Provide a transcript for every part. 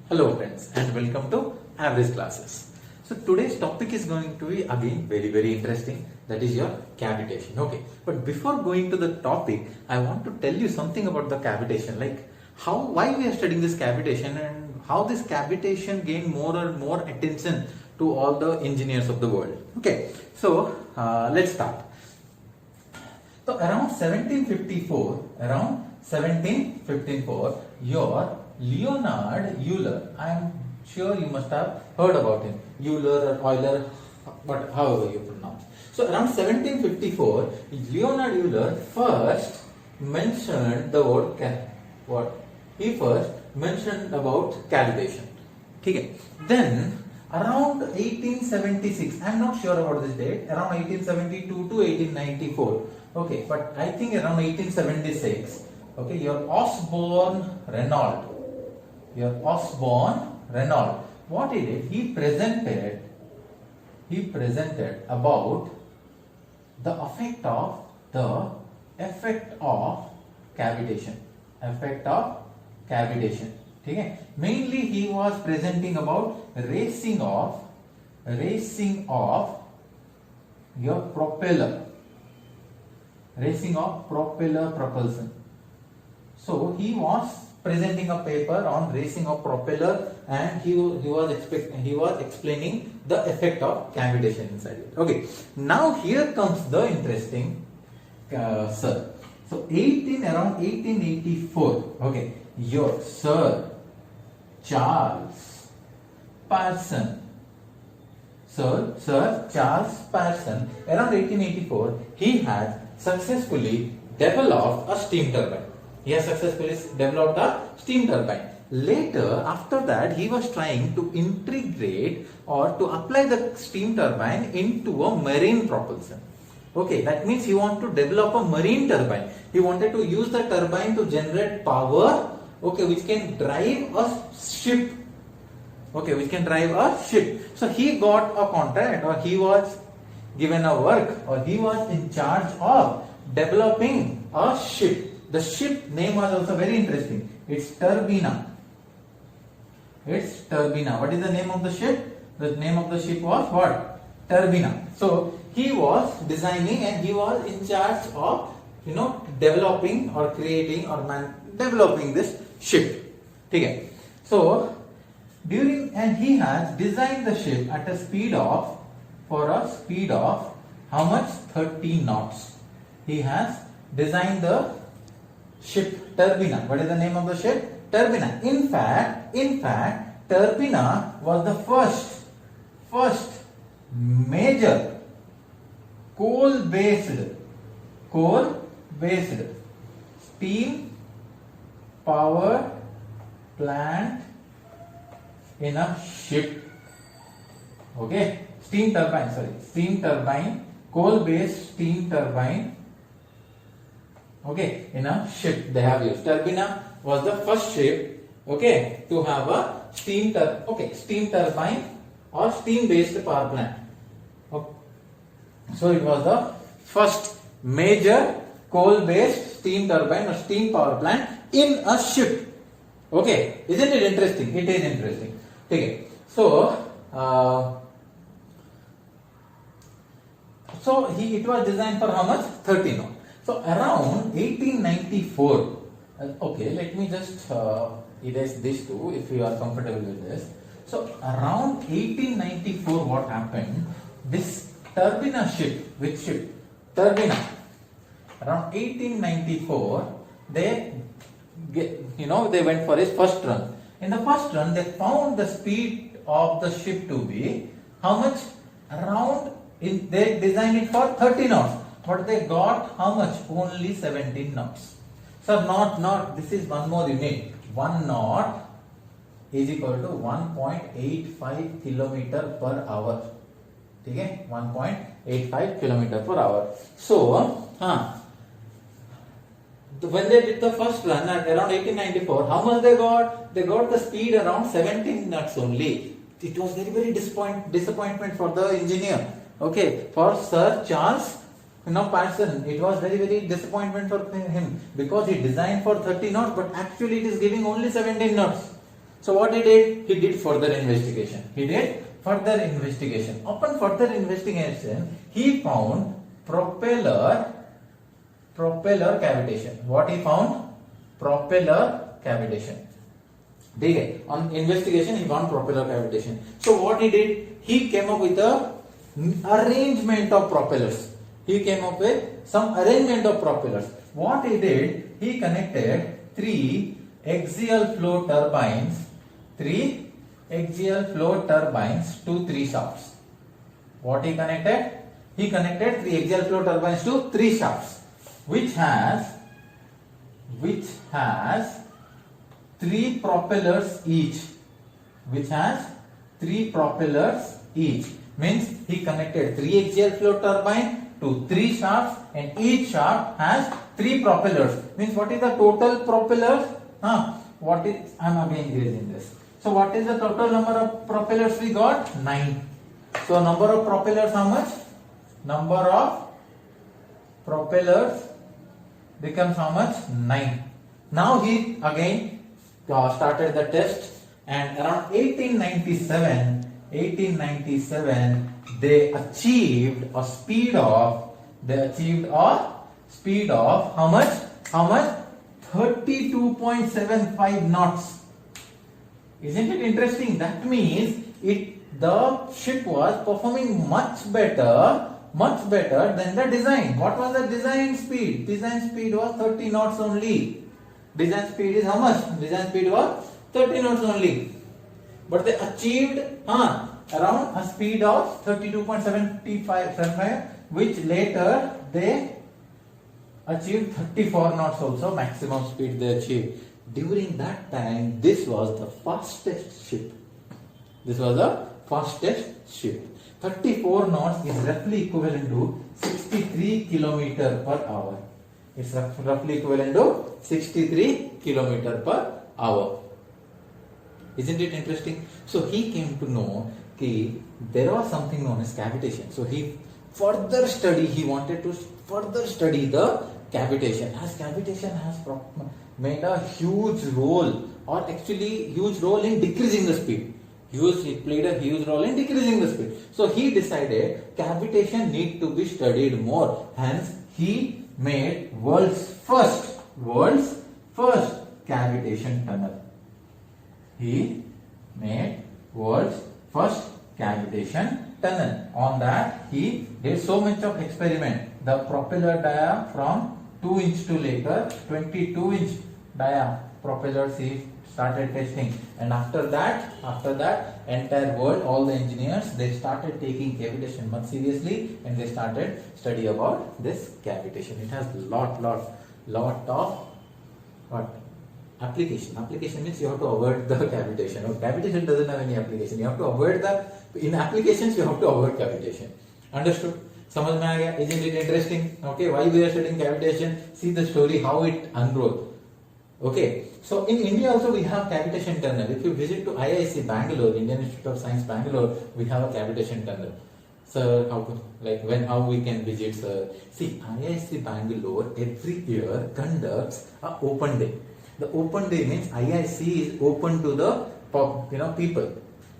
Hello friends and welcome to Average Classes. So today's topic is going to be again very interesting, that is your cavitation. Okay, but before going to the topic, I want to tell you something about the cavitation, like why we are studying this cavitation and how this cavitation gain more and more attention to all the engineers of the world. Okay, so let's start. So around 1754, your Leonhard Euler, I am sure you must have heard about him, Euler or Euler, but however you pronounce. So around 1754, Leonhard Euler first mentioned the word he first mentioned about cavitation. Okay. Then around 1876, I am not sure about this date, around 1872 to 1894. Okay, but I think around 1876, okay, your Osborne Renault, what he did, he presented about the effect of cavitation. Okay? Mainly he was presenting about racing of your propeller propulsion. So he was presenting a paper on racing of propeller, and he was explaining the effect of cavitation inside it. Okay, now here comes the interesting sir. So around 1884, okay, your Sir Charles Pearson, around 1884, he had successfully developed a steam turbine. Later, after that, he was trying to integrate or to apply the steam turbine into a marine propulsion. Okay, that means he wanted to develop a marine turbine. He wanted to use the turbine to generate power, okay, which can drive a ship. So he got a contract, or he was given a work, or he was in charge of developing a ship. The ship name was also very interesting. It's Turbina. What is the name of the ship? The name of the ship was what? Turbina. So he was designing and he was in charge of developing or creating or developing this ship. Okay. So he has designed the ship at a speed of how much? 30 knots. He has designed the ship Turbina. What is the name of the ship? Turbina. In fact, Turbina was the first major coal-based steam power plant in a ship. Okay, coal-based steam turbine. Okay, in a ship they have used. Turbina was the first ship, okay, to have a steam turbine or steam-based power plant. Okay. So it was the first major coal-based steam turbine or steam power plant in a ship. Okay, isn't it interesting? It is interesting. Okay, so it was designed for how much? 30 knots. So around 1894, okay, let me just erase this too if you are comfortable with this. So around 1894, what happened? This Turbina ship, which ship? Turbina. Around 1894, they went for his first run. In the first run, they found the speed of the ship to be how much? They designed it for 30 knots. But they got how much? Only 17 knots. So this is one more unit. 1 knot is equal to 1.85 km per hour. Okay? 1.85 km per hour. So, when they did the first run at around 1894, how much they got? They got the speed around 17 knots only. It was very disappointment for the engineer. Okay, for Sir Charles Pearson, it was very disappointment for him, because he designed for 30 knots, but actually it is giving only 17 knots. So what he did? He did further investigation. Upon further investigation, he found propeller cavitation. What he found? Propeller cavitation. Okay. On investigation, he found propeller cavitation. So what he did? He came up with a arrangement of propellers. What he did? He connected three axial flow turbines to three shafts. What he connected? He connected three axial flow turbines to three shafts, which has three propellers each. Means he connected three axial flow turbine to three shafts, and each shaft has three propellers. Means what is the total propellers? What is? I'm again erasing this. So what is the total number of propellers we got? 9. So number of propellers, how much? Number of propellers becomes how much? 9. Now he again started the test, and around 1897 they achieved a speed of how much? 32.75 knots. Isn't it interesting? That means the ship was performing much better than the design. What was the design speed? Design speed was 30 knots only. Design speed is how much? Design speed was 30 knots only. But they achieved around a speed of 32.75, which later they achieved 34 knots also, maximum speed they achieved. During that time, this was the fastest ship. 34 knots is roughly equivalent to 63 km per hour. It's roughly equivalent to 63 km per hour. Isn't it interesting? So he came to know that there was something known as cavitation. So he wanted to further study the cavitation, as cavitation has made a huge role, in decreasing the speed. It played a huge role in decreasing the speed. So he decided cavitation need to be studied more. Hence he made world's first cavitation tunnel. He made world's first cavitation tunnel. On that he did so much of experiment. The propeller dia from 2 inch to later 22 inch dia propellers he started testing, and after that entire world, all the engineers, they started taking cavitation much seriously, and they started study about this cavitation. It has lot of what application. Application means you have to avoid the cavitation. Cavitation doesn't have any application. You have to avoid in applications you have to avoid cavitation. Understood? समझ में आ गया? Isn't it interesting? Okay, why we are studying cavitation? See the story how it unrolled. Okay, so in India also we have cavitation tunnel. If you visit to IISc Bangalore, Indian Institute of Science Bangalore, we have a cavitation tunnel. So how we can visit? See, IISc Bangalore every year conducts an open day. The open day means IISc is open to the people.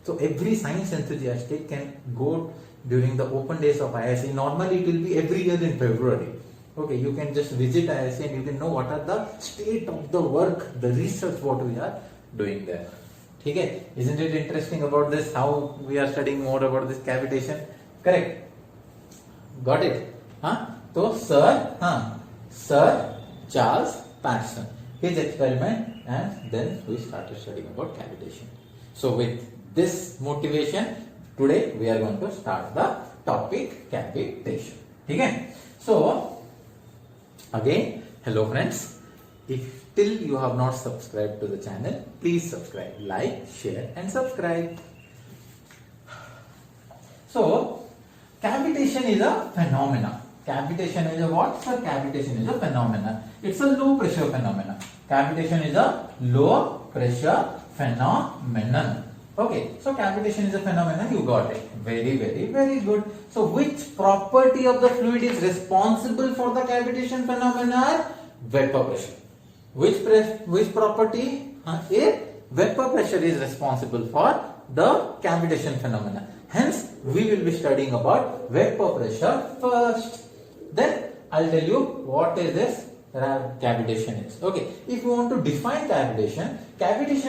So every science enthusiast can go during the open days of IISc. Normally it will be every year in February. Okay, you can just visit IISc and you can know what are the state of the work, the research what we are doing there. Okay, isn't it interesting about this? How we are studying more about this cavitation? Correct? Got it? So Sir Charles Patterson, his experiment, and then we started studying about cavitation. So with this motivation, today we are going to start the topic cavitation. Okay? So again, hello friends. If till you have not subscribed to the channel, please subscribe, like, share and subscribe. So cavitation is a phenomena. Cavitation is a what? So cavitation is a phenomena. It's a low pressure phenomenon. Cavitation is a low pressure phenomenon. Okay, so cavitation is a phenomenon. You got it. Very, very, very good. So which property of the fluid is responsible for the cavitation phenomenon? Vapor pressure. Which property? vapor pressure is responsible for the cavitation phenomena. Hence, we will be studying about vapor pressure first. Then I'll tell you what is this cavitation is. Okay, if you want to define cavitation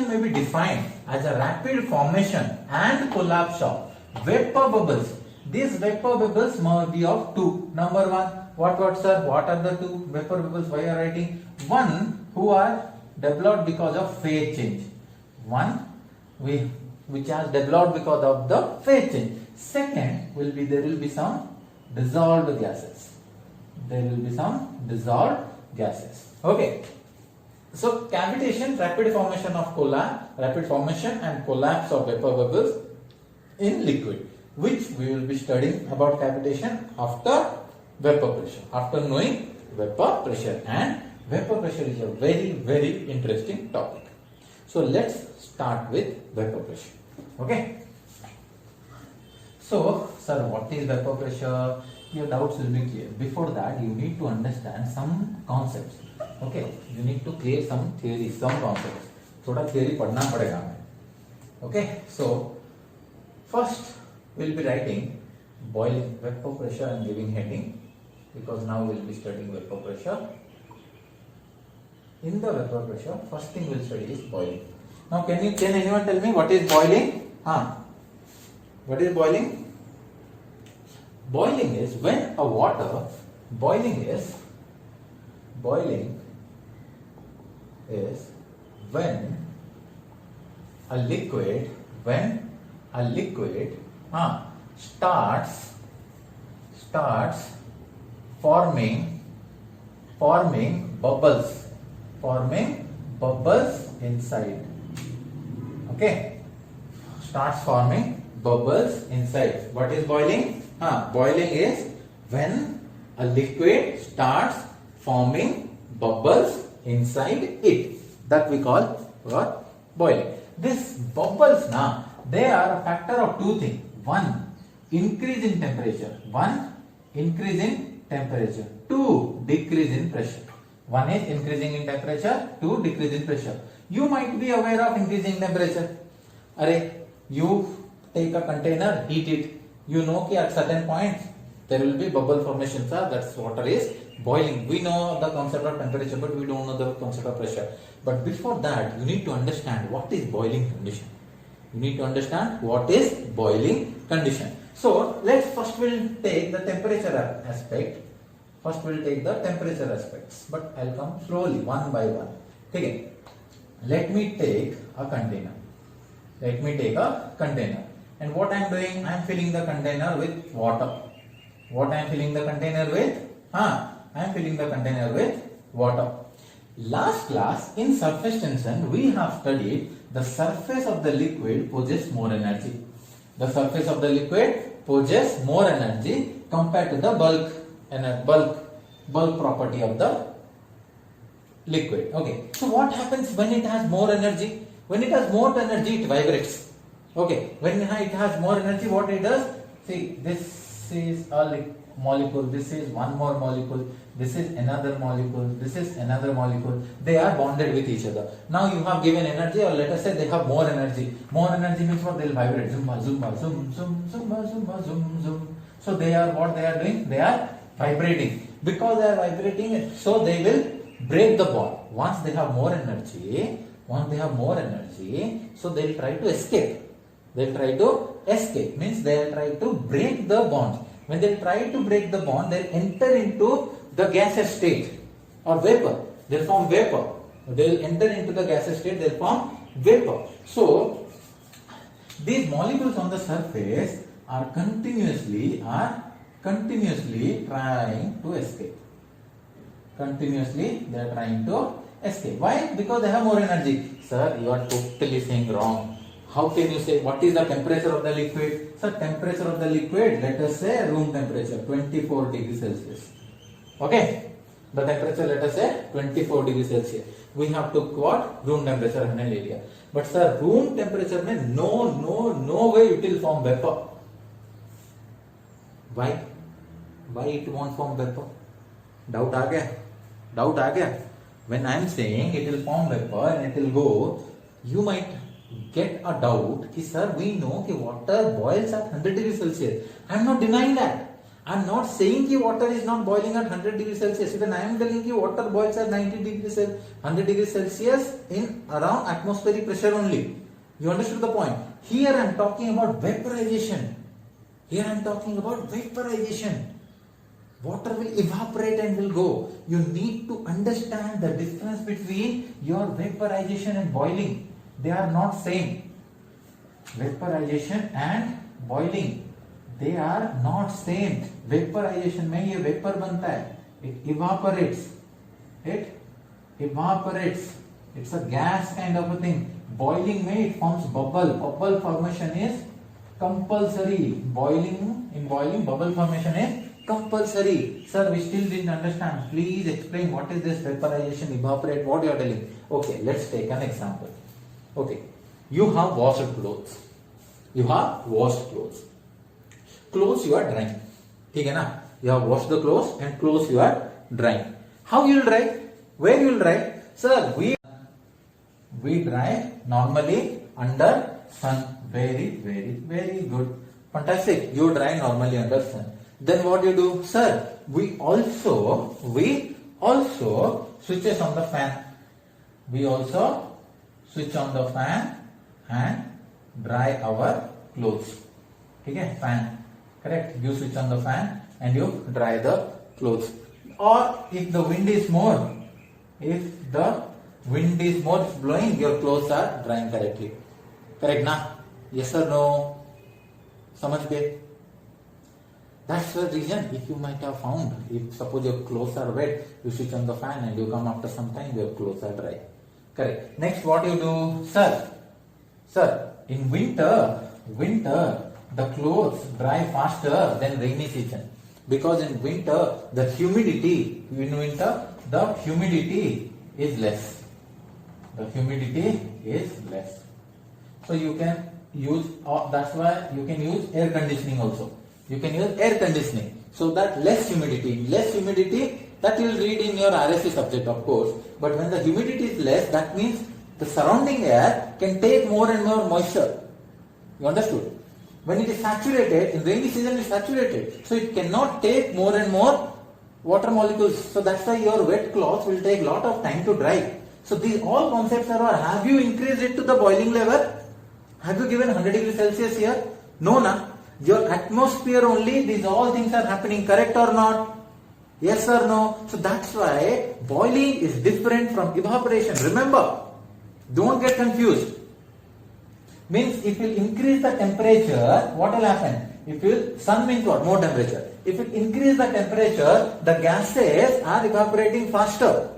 may be defined as a rapid formation and collapse of vapor bubbles. These vapor bubbles may be of two. Number one, what sir? What are the two vapor bubbles? Why you are writing? One who are developed because of phase change. One which has developed because of the phase change. Second there will be some dissolved gases. There will be some dissolved gases. Okay. So cavitation, rapid formation and collapse of vapor bubbles in liquid, which we will be studying about cavitation after vapor pressure. After knowing vapor pressure, and vapor pressure is a very, very interesting topic. So let's start with vapor pressure. Okay. So, sir, what is vapor pressure? Your doubts will be clear. Before that, you need to understand some concepts. Okay, you need to clear some theory, some concepts. थोड़ा theory पढ़ना पड़ेगा हमें. Okay, so first we'll be writing boiling vapor pressure and giving heading, because now we'll be studying vapor pressure. In the vapor pressure, first thing we'll study is boiling. Now, can anyone tell me what is boiling? What is boiling? Boiling is when a water, boiling is when a liquid starts forming bubbles inside. Okay, starts forming bubbles inside. What is boiling? Boiling is when a liquid starts forming bubbles inside it. That we call what? Boiling. These bubbles they are a factor of two things. One, increase in temperature. Two, decrease in pressure. One is increasing in temperature, two, decrease in pressure. You might be aware of increasing temperature. You take a container, heat it. You know at certain points there will be bubble formation. That's water is boiling. We know the concept of temperature, but we don't know the concept of pressure. But before that, you need to understand what is boiling condition. So let's we'll take the temperature aspect. But I'll come slowly, one by one. Okay. Let me take a container. And what I am doing, I am filling the container with water. What I am filling the container with? I am filling the container with water. Last class in surface tension, we have studied the surface of the liquid possesses more energy. The surface of the liquid possesses more energy compared to the bulk property of the liquid. Okay. So what happens when it has more energy? When it has more energy, it vibrates. Okay, when it has more energy, what it does? See, this is a molecule, this is one more molecule, this is another molecule, this is another molecule. They are bonded with each other. Now you have given energy, or let us say they have more energy. More energy means what? They will vibrate. Zumba, zumba, zoom, zoom, zumba, zumba, zoom, zoom. So they are what they are doing? They are vibrating. Because they are vibrating, so they will break the bond. Once they have more energy, so they will try to escape. Means they will try to break the bond. When they try to break the bond, they enter into the gaseous state or vapor. They form vapor. They will enter into the gaseous state, they will form vapor. So these molecules on the surface are continuously trying to escape. They are trying to escape. Why? Because they have more energy. Sir, you are totally saying wrong. How can you say what is the temperature of the liquid? Sir, temperature of the liquid, let us say room temperature, 24 degrees Celsius. Okay? The temperature, let us say 24 degrees Celsius. We have to what? Room temperature in an area. But sir, room temperature mein no way it will form vapor. Why? Why it won't form vapor? Doubt aa gaya? When I am saying it will form vapor and it will go You might get a doubt कि sir, we know कि water boils at 100 degrees Celsius. I am not denying that. I am not saying कि water is not boiling at 100 degrees Celsius. Even I am telling कि water boils at 90 degrees 100 degrees Celsius in around atmospheric pressure only. You understood the point? Here I am talking about vaporization. Here I am talking about vaporization. Water will evaporate and will go. You need to understand the difference between your vaporization and boiling. They are not same. Vaporization and boiling, they are not same. Vaporization में ये vapor बनता है. It evaporates. It evaporates. It's a gas kind of a thing. Boiling में it forms bubble. Bubble formation is compulsory. In boiling, bubble formation is compulsory. Sir, we still didn't understand. Please explain what is this vaporization, evaporate, what you are telling. Okay, let's take an example. Okay, you have washed clothes. Clothes you are drying. ठीक है ना? You have washed the clothes and clothes you are drying. How you will dry? Where you will dry? Sir, we dry normally under sun. Very good. Fantastic. You dry normally under sun. Then what you do? Sir, we also switches on the fan. We also switch on the fan and dry our clothes. Okay, fan. Correct. You switch on the fan and you dry the clothes. Or if the wind is more, it's blowing, your clothes are drying correctly. Correct na? Yes or no? समझ गए? That's the reason. If you might have found, if suppose your clothes are wet, you switch on the fan and you come after some time, your clothes are dry. Correct. Next, what you do? Sir, in winter, the clothes dry faster than rainy season. Because in winter, the humidity is less. So you can use, that's why you can use air conditioning also. You can use air conditioning. So that less humidity, that you will read in your RSC subject of course. But when the humidity is less, that means the surrounding air can take more and more moisture. You understood? When it is saturated, in rainy season it is saturated. So it cannot take more and more water molecules. So that's why your wet cloth will take lot of time to dry. So these all concepts are, have you increased it to the boiling level? Have you given 100 degrees Celsius here? No, na. Your atmosphere only, these all things are happening, correct or not? Yes or no? So that's why boiling is different from evaporation. Remember, don't get confused. Means if you increase the temperature, what will happen? Sun means what? More temperature. If you increase the temperature, the gases are evaporating faster.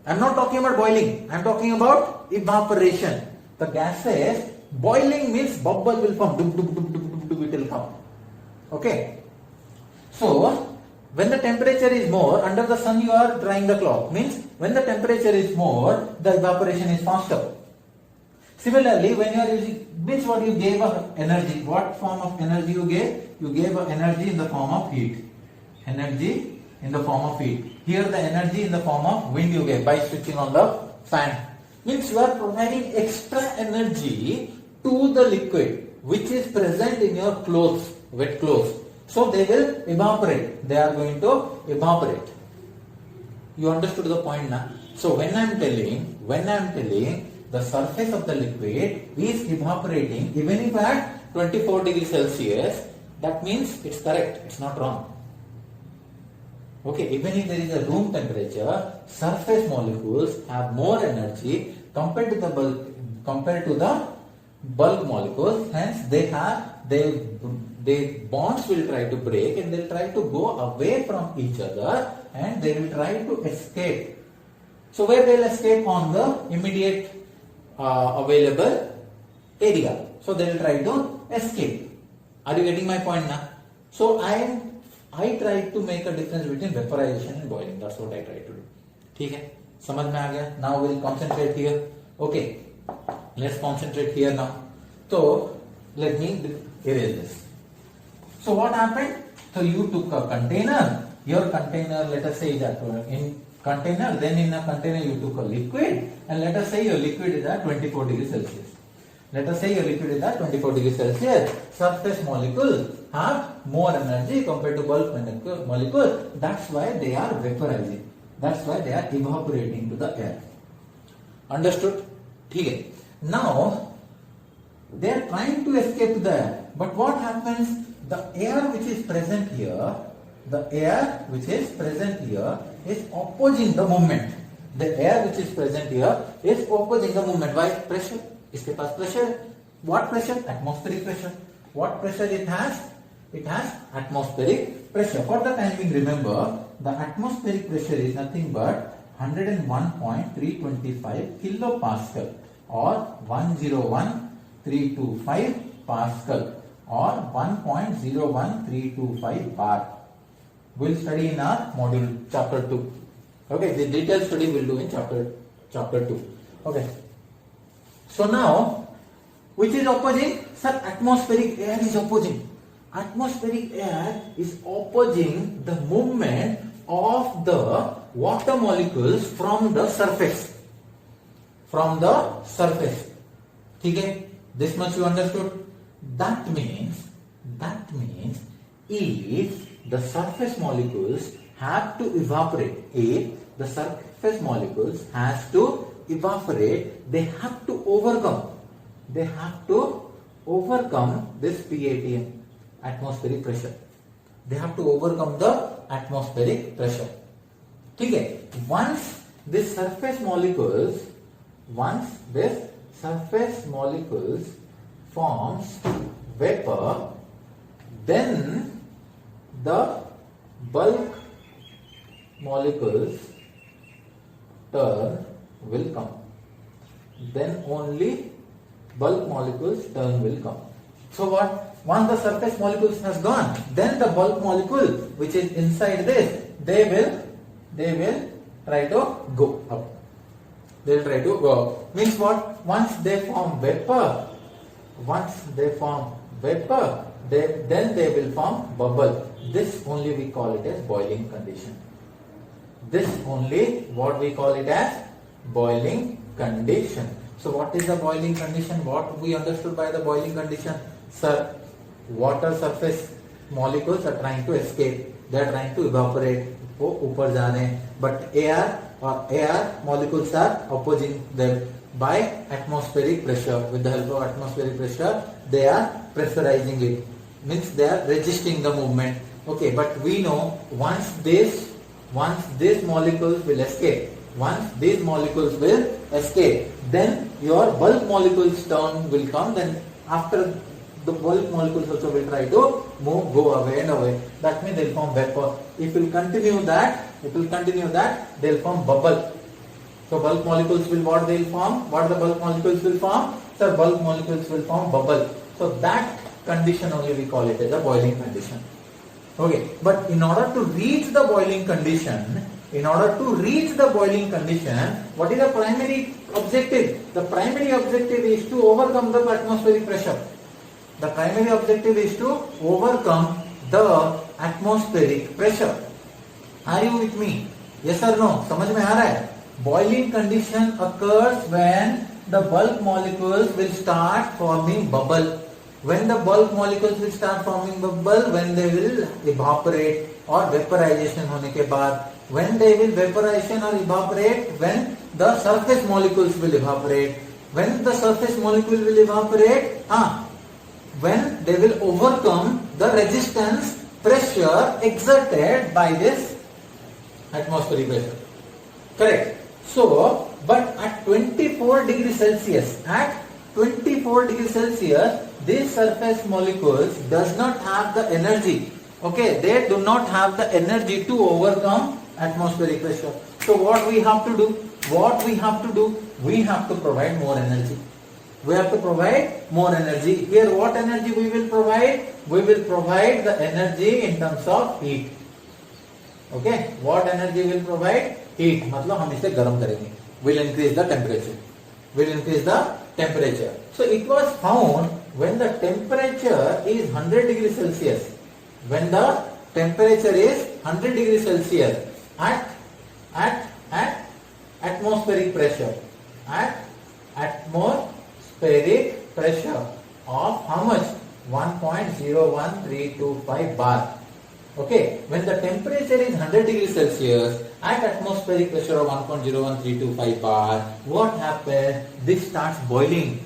I am not talking about boiling. I am talking about evaporation. The gases, boiling means bubble will form. It will come. Okay. So, when the temperature is more, under the sun you are drying the cloth. Means when the temperature is more, the evaporation is faster. Similarly, when you are using, means what you gave of energy. What form of energy you gave? You gave energy in the form of heat. Energy in the form of heat. Here the energy in the form of wind you gave by switching on the fan. Means you are providing extra energy to the liquid which is present in your clothes, wet clothes. So they will evaporate. They are going to evaporate. You understood the point now? So when I am telling the surface of the liquid is evaporating even if at 24 degrees Celsius, that means it's correct, it's not wrong. Okay, even if there is a room temperature, surface molecules have more energy compared to the bulk molecules. Hence, their bonds will try to break and they'll try to go away from each other and they will try to escape. So where they'll escape? On the immediate available area. So they will try to escape. Are you getting my point now? So I try to make a difference between vaporization and boiling. That's what I try to do. ठीक है? समझ में आ गया? Now we'll concentrate here. Okay. Let's concentrate here now. So let me erase this. So what happened? So you took a container. Your container, let us say that container, then in a container you took a liquid, and let us say your liquid is at 24 degrees Celsius. Let us say your liquid is at 24 degrees Celsius. Surface molecules have more energy compared to bulk molecule. That's why they are vaporizing. That's why they are evaporating to the air. Understood? Okay. Now they are trying to escape the air. But what happens? The air which is present here, is opposing the movement. The air which is present here is opposing the movement. Why? Pressure. इसके पास pressure. What pressure? Atmospheric pressure. What pressure it has? It has atmospheric pressure. For the time being, remember the atmospheric pressure is nothing but 101.325 kilopascal or 101.325 pascal or 1.01325 bar. We'll study in our module chapter 2. Okay, the detailed study we'll do in chapter 2. Okay. So now, which is opposing? Sir, atmospheric air is opposing. Atmospheric air is opposing the movement of the water molecules from the surface. Okay? This much you understood? That means if the surface molecules have to evaporate, they have to overcome this PATM, atmospheric pressure. They have to overcome the atmospheric pressure. Okay? Once this surface molecules forms vapor, then the bulk molecules turn will come. Then only bulk molecules turn will come. So what? Once the surface molecules has gone, then the bulk molecule which is inside this, they will try to go up. They will try to go up. Means what? Once they form vapor, then they will form bubble. This only we call it as boiling condition. This only what we call it as boiling condition. So what is the boiling condition? What we understood by the boiling condition? Sir, water surface molecules are trying to escape. They are trying to evaporate. वो ऊपर जा रहे हैं. But air molecules are opposing them by atmospheric pressure. With the help of atmospheric pressure, they are pressurizing it. Means they are resisting the movement. Okay, but we know once these molecules will escape, then your bulk molecules turn will come. Then after the bulk molecules also will try to go away and away. That means they will form vapor. If you continue that, they will form bubble. So bulk molecules will what they will form? What the bulk molecules will form? Sir, bulk molecules will form bubble. So that condition only we call it as a boiling condition. Okay, but in order to reach the boiling condition, what is the primary objective? The primary objective is to overcome the atmospheric pressure. The primary objective is to overcome the atmospheric pressure. Are you with me? Yes or no? समझ में आ रहा है? Boiling condition occurs when the bulk molecules will start forming bubble. When the bulk molecules will start forming bubble, when they will evaporate or vaporization होने के बाद, when they will vaporization or evaporate, when the surface molecules will evaporate. When the surface molecule will evaporate, when they will overcome the resistance pressure exerted by this atmospheric pressure. Correct. So, but at 24 degrees Celsius, these surface molecules does not have the energy. Okay, they do not have the energy to overcome atmospheric pressure. So what we have to do? We have to provide more energy. Here what energy we will provide? We will provide the energy in terms of heat. Okay, what energy will provide? Heat. मतलब हम इसे गर्म करेंगे. Will increase the temperature. So it was found when the temperature is 100 degrees Celsius. When the temperature is 100 degrees Celsius at atmospheric pressure. At atmospheric pressure of how much? 1.01325 bar. Okay, when the temperature is 100 degrees Celsius at atmospheric pressure of 1.01325 bar, what happens? This starts boiling.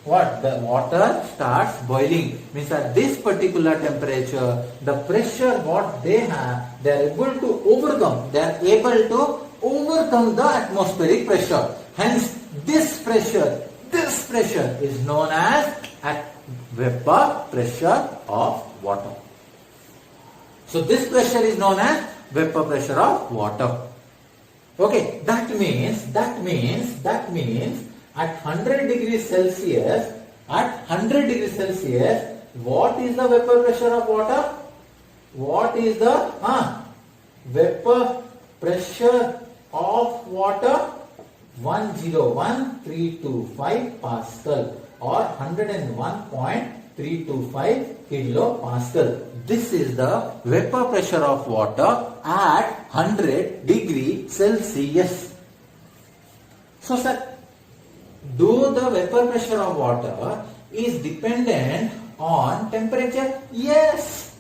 What? The water starts boiling. Means at this particular temperature, the pressure what they have, they are able to overcome. They are able to overcome the atmospheric pressure. Hence, this pressure is known as vapor pressure of water. So this pressure is known as vapor pressure of water. Okay, that means at 100 degrees Celsius, what is the vapor pressure of water? What is the vapor pressure of water? 101,325 Pascal or 101.325 kilopascal. This is the vapor pressure of water at 100 degree Celsius. So sir, do the vapor pressure of water is dependent on temperature? Yes.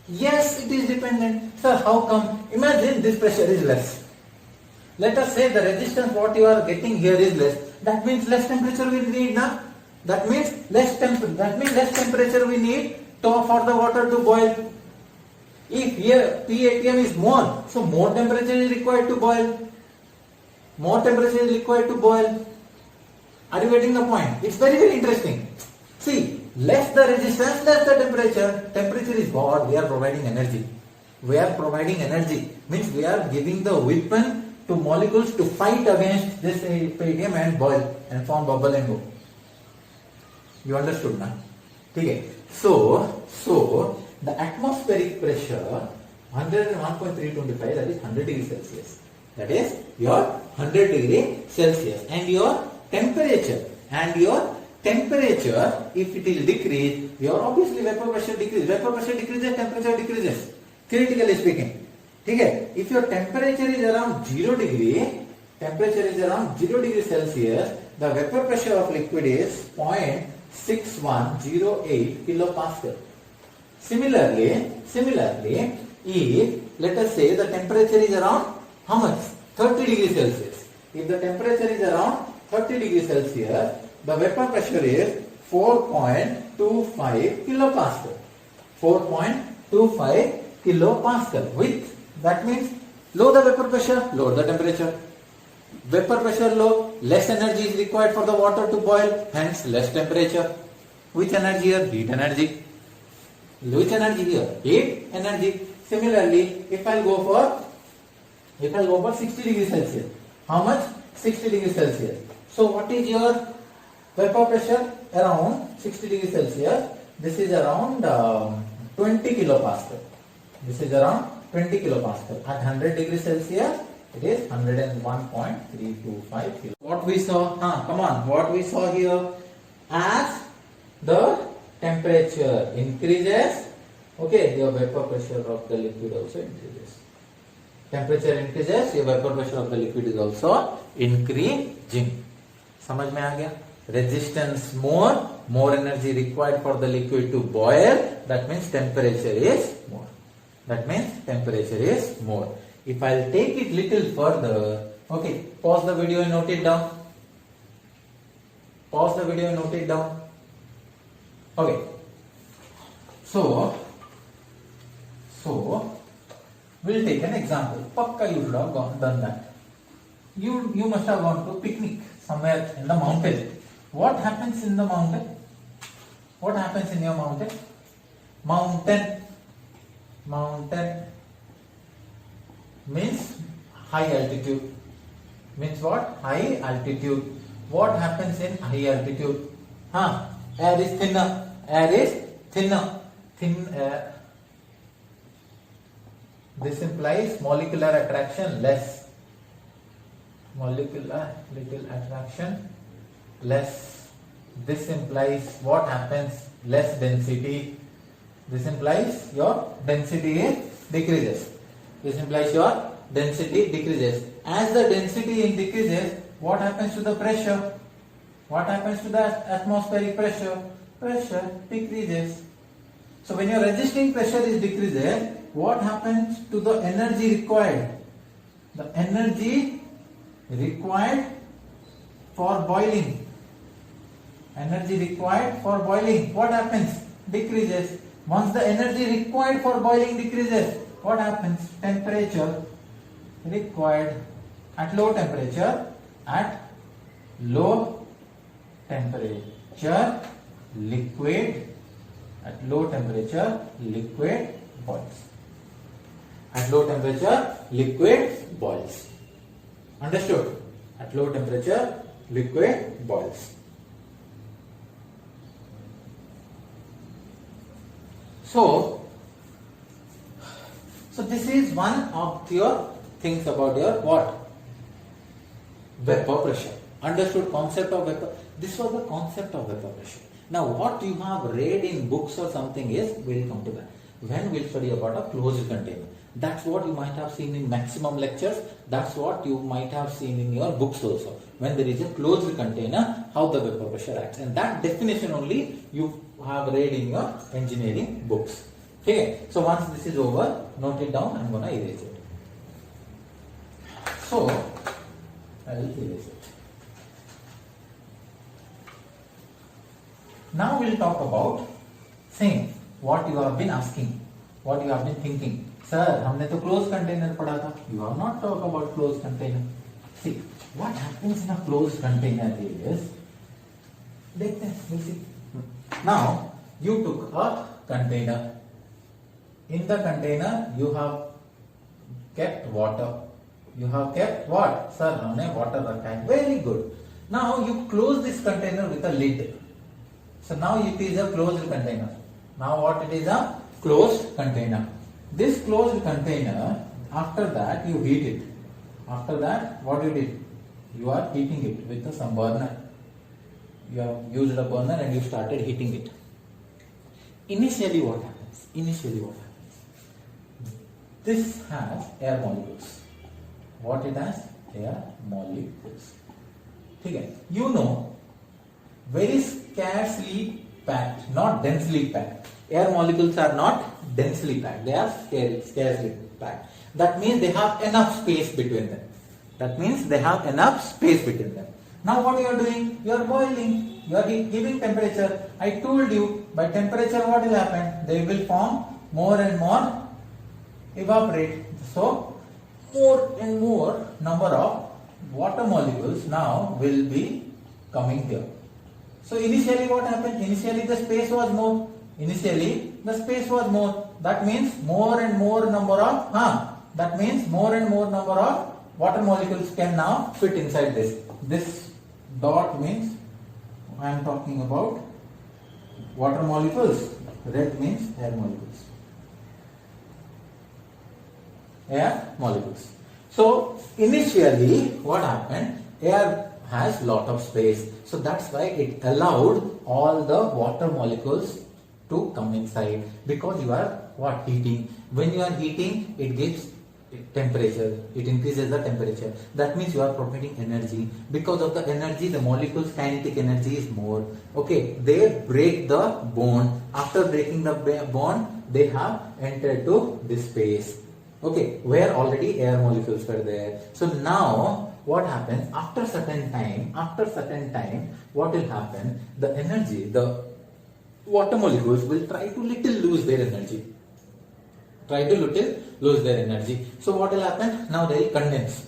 Yes, it is dependent. Sir, how come? Imagine this pressure is less. Let us say the resistance what you are getting here is less. That means less temperature we need now. That means less temperature we need for the water to boil. If here PATM is more, so more temperature is required to boil. More temperature is required to boil. Are you getting the point? It's very, very interesting. See, less the resistance, less the temperature. Temperature is what? We are providing energy. We are providing energy. Means we are giving the weapon to molecules to fight against this PATM and boil and form bubble and go. You understood now? Okay. So the atmospheric pressure 101.325, that is 100 degrees Celsius. That is your 100 degree Celsius. And your temperature, if it will decrease, your obviously vapor pressure decreases. Vapor pressure decreases, temperature decreases. Critically speaking. Okay. If your temperature is around 0 degree Celsius, the vapor pressure of liquid is 0.6108 kilopascal. Similarly, if let us say the temperature is around how much? 30 degrees Celsius. If the temperature is around 30 degrees Celsius, the vapor pressure is 4.25 kilopascal. 4.25 kilopascal. With that means low the vapor pressure, lower the temperature. Vapor pressure low, less energy is required for the water to boil, hence less temperature. Which energy here? Heat energy. Which energy here? Heat energy. Similarly, if I go for 60 degrees Celsius, how much? 60 degrees Celsius. So what is your vapor pressure? Around 60 degrees Celsius. This is around 20 kilopascal. This is around 20 kilopascal. At 100 degrees Celsius, it is 101.325 kilo. What we saw? What we saw here? As the temperature increases, okay, your vapor pressure of the liquid also increases. Temperature increases, your vapor pressure of the liquid is also increasing. समझ में आ गया? Resistance more energy required for the liquid to boil. That means temperature is more. If I'll take it little further, okay, pause the video and note it down. Okay. So we'll take an example. Pakka you should have done that. You must have gone to picnic somewhere in the mountain. What happens in the mountain? What happens in your mountain? Mountain means high altitude. Means what? High altitude. What happens in high altitude? Air is thinner. Thin air. This implies molecular attraction less. Molecular little attraction less. This implies what happens? Less density. This implies your density decreases. as the density decreases, what happens to the pressure? What happens to the atmospheric pressure? Pressure decreases. So when your resisting pressure is decreases, what happens to the energy required? The energy required for boiling. Energy required for boiling. What happens? Decreases. Once the energy required for boiling decreases, what happens? Temperature required at low temperature. At low temperature, liquid. At low temperature, liquid boils. At low temperature, liquid boils. Understood? At low temperature, liquid boils. So this is one of your things about your what? Vapor pressure. Understood concept of vapor? This was the concept of vapor pressure. Now what you have read in books or something is, we'll come to that. When we'll study about a closed container. That's what you might have seen in maximum lectures. That's what you might have seen in your books also. When there is a closed container, how the vapor pressure acts. And that definition only you have read in your engineering books. Okay. So once this is over, note it down. I'm gonna erase it. So I will erase it. Now we'll talk about same what you have been asking, what you have been thinking. Sir, हमने तो closed container पढ़ा था. You have not talked about closed container. See, what happens in a closed container is, देखते हैं, we'll see. Now you took a container. In the container you have kept water. You have kept what? Sir, हमने water रखा है. Very good. Now you close this container with a lid. So now it is a closed container. Now what it is? A closed container. This closed container, after that you heat it. After that, what you did? You are heating it with some burner. You have used a burner and you started heating it. Initially what happens? This has air molecules. What it has? Air molecules. Okay. You know, very scarcely packed, not densely packed. Air molecules are not densely packed. They are scarcely packed. That means they have enough space between them. Now what you are doing? You are boiling. You are giving temperature. I told you by temperature what will happen? They will form more and more evaporate. So more and more number of water molecules now will be coming here. So initially what happened? Initially the space was more. That means more and more number of water molecules can now fit inside this. This dot means I am talking about water molecules. Red means air molecules. So initially what happened? Air has lot of space. So that's why it allowed all the water molecules to come inside, because you are what? Heating. When you are heating, it gives temperature. It increases the temperature. That means you are providing energy. Because of the energy, the molecule's kinetic energy is more. Okay, they break the bond. After breaking the bond, they have entered to this space. Okay, where already air molecules were there. So now what happens? After certain time, what will happen? The energy, the water molecules will try to lose their energy. So what will happen? Now they will condense.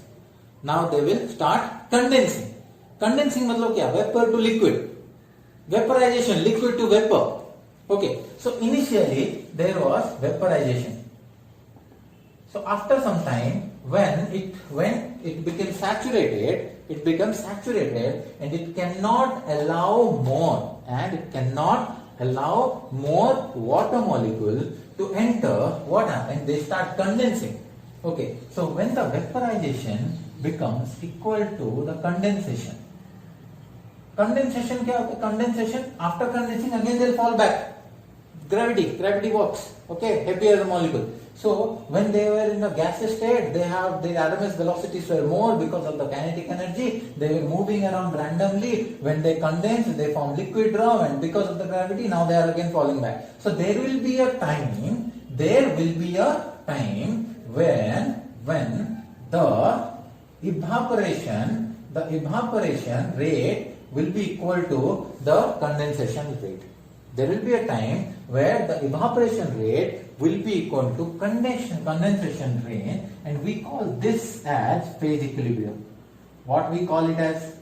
Now they will start condensing. Condensing मतलब क्या? Vapor to liquid. Vaporization, liquid to vapor. Okay. So initially there was vaporization. So after some time, when it becomes saturated, and it cannot allow more water molecule to enter. What happens? They start condensing. Okay. So when the vaporization becomes equal to the condensation. Condensation क्या होता है? Condensation, after condensing again they will fall back. Gravity works. Okay, heavier the molecule. So when they were in a gaseous state, their RMS velocities were more because of the kinetic energy. They were moving around randomly. When they condense, they form liquid draw, and because of the gravity, now they are again falling back. So there will be a time. There will be a time when the evaporation rate will be equal to the condensation rate. There will be a time where the evaporation rate will be equal to condensation rate, and we call this as phase equilibrium. What we call it as?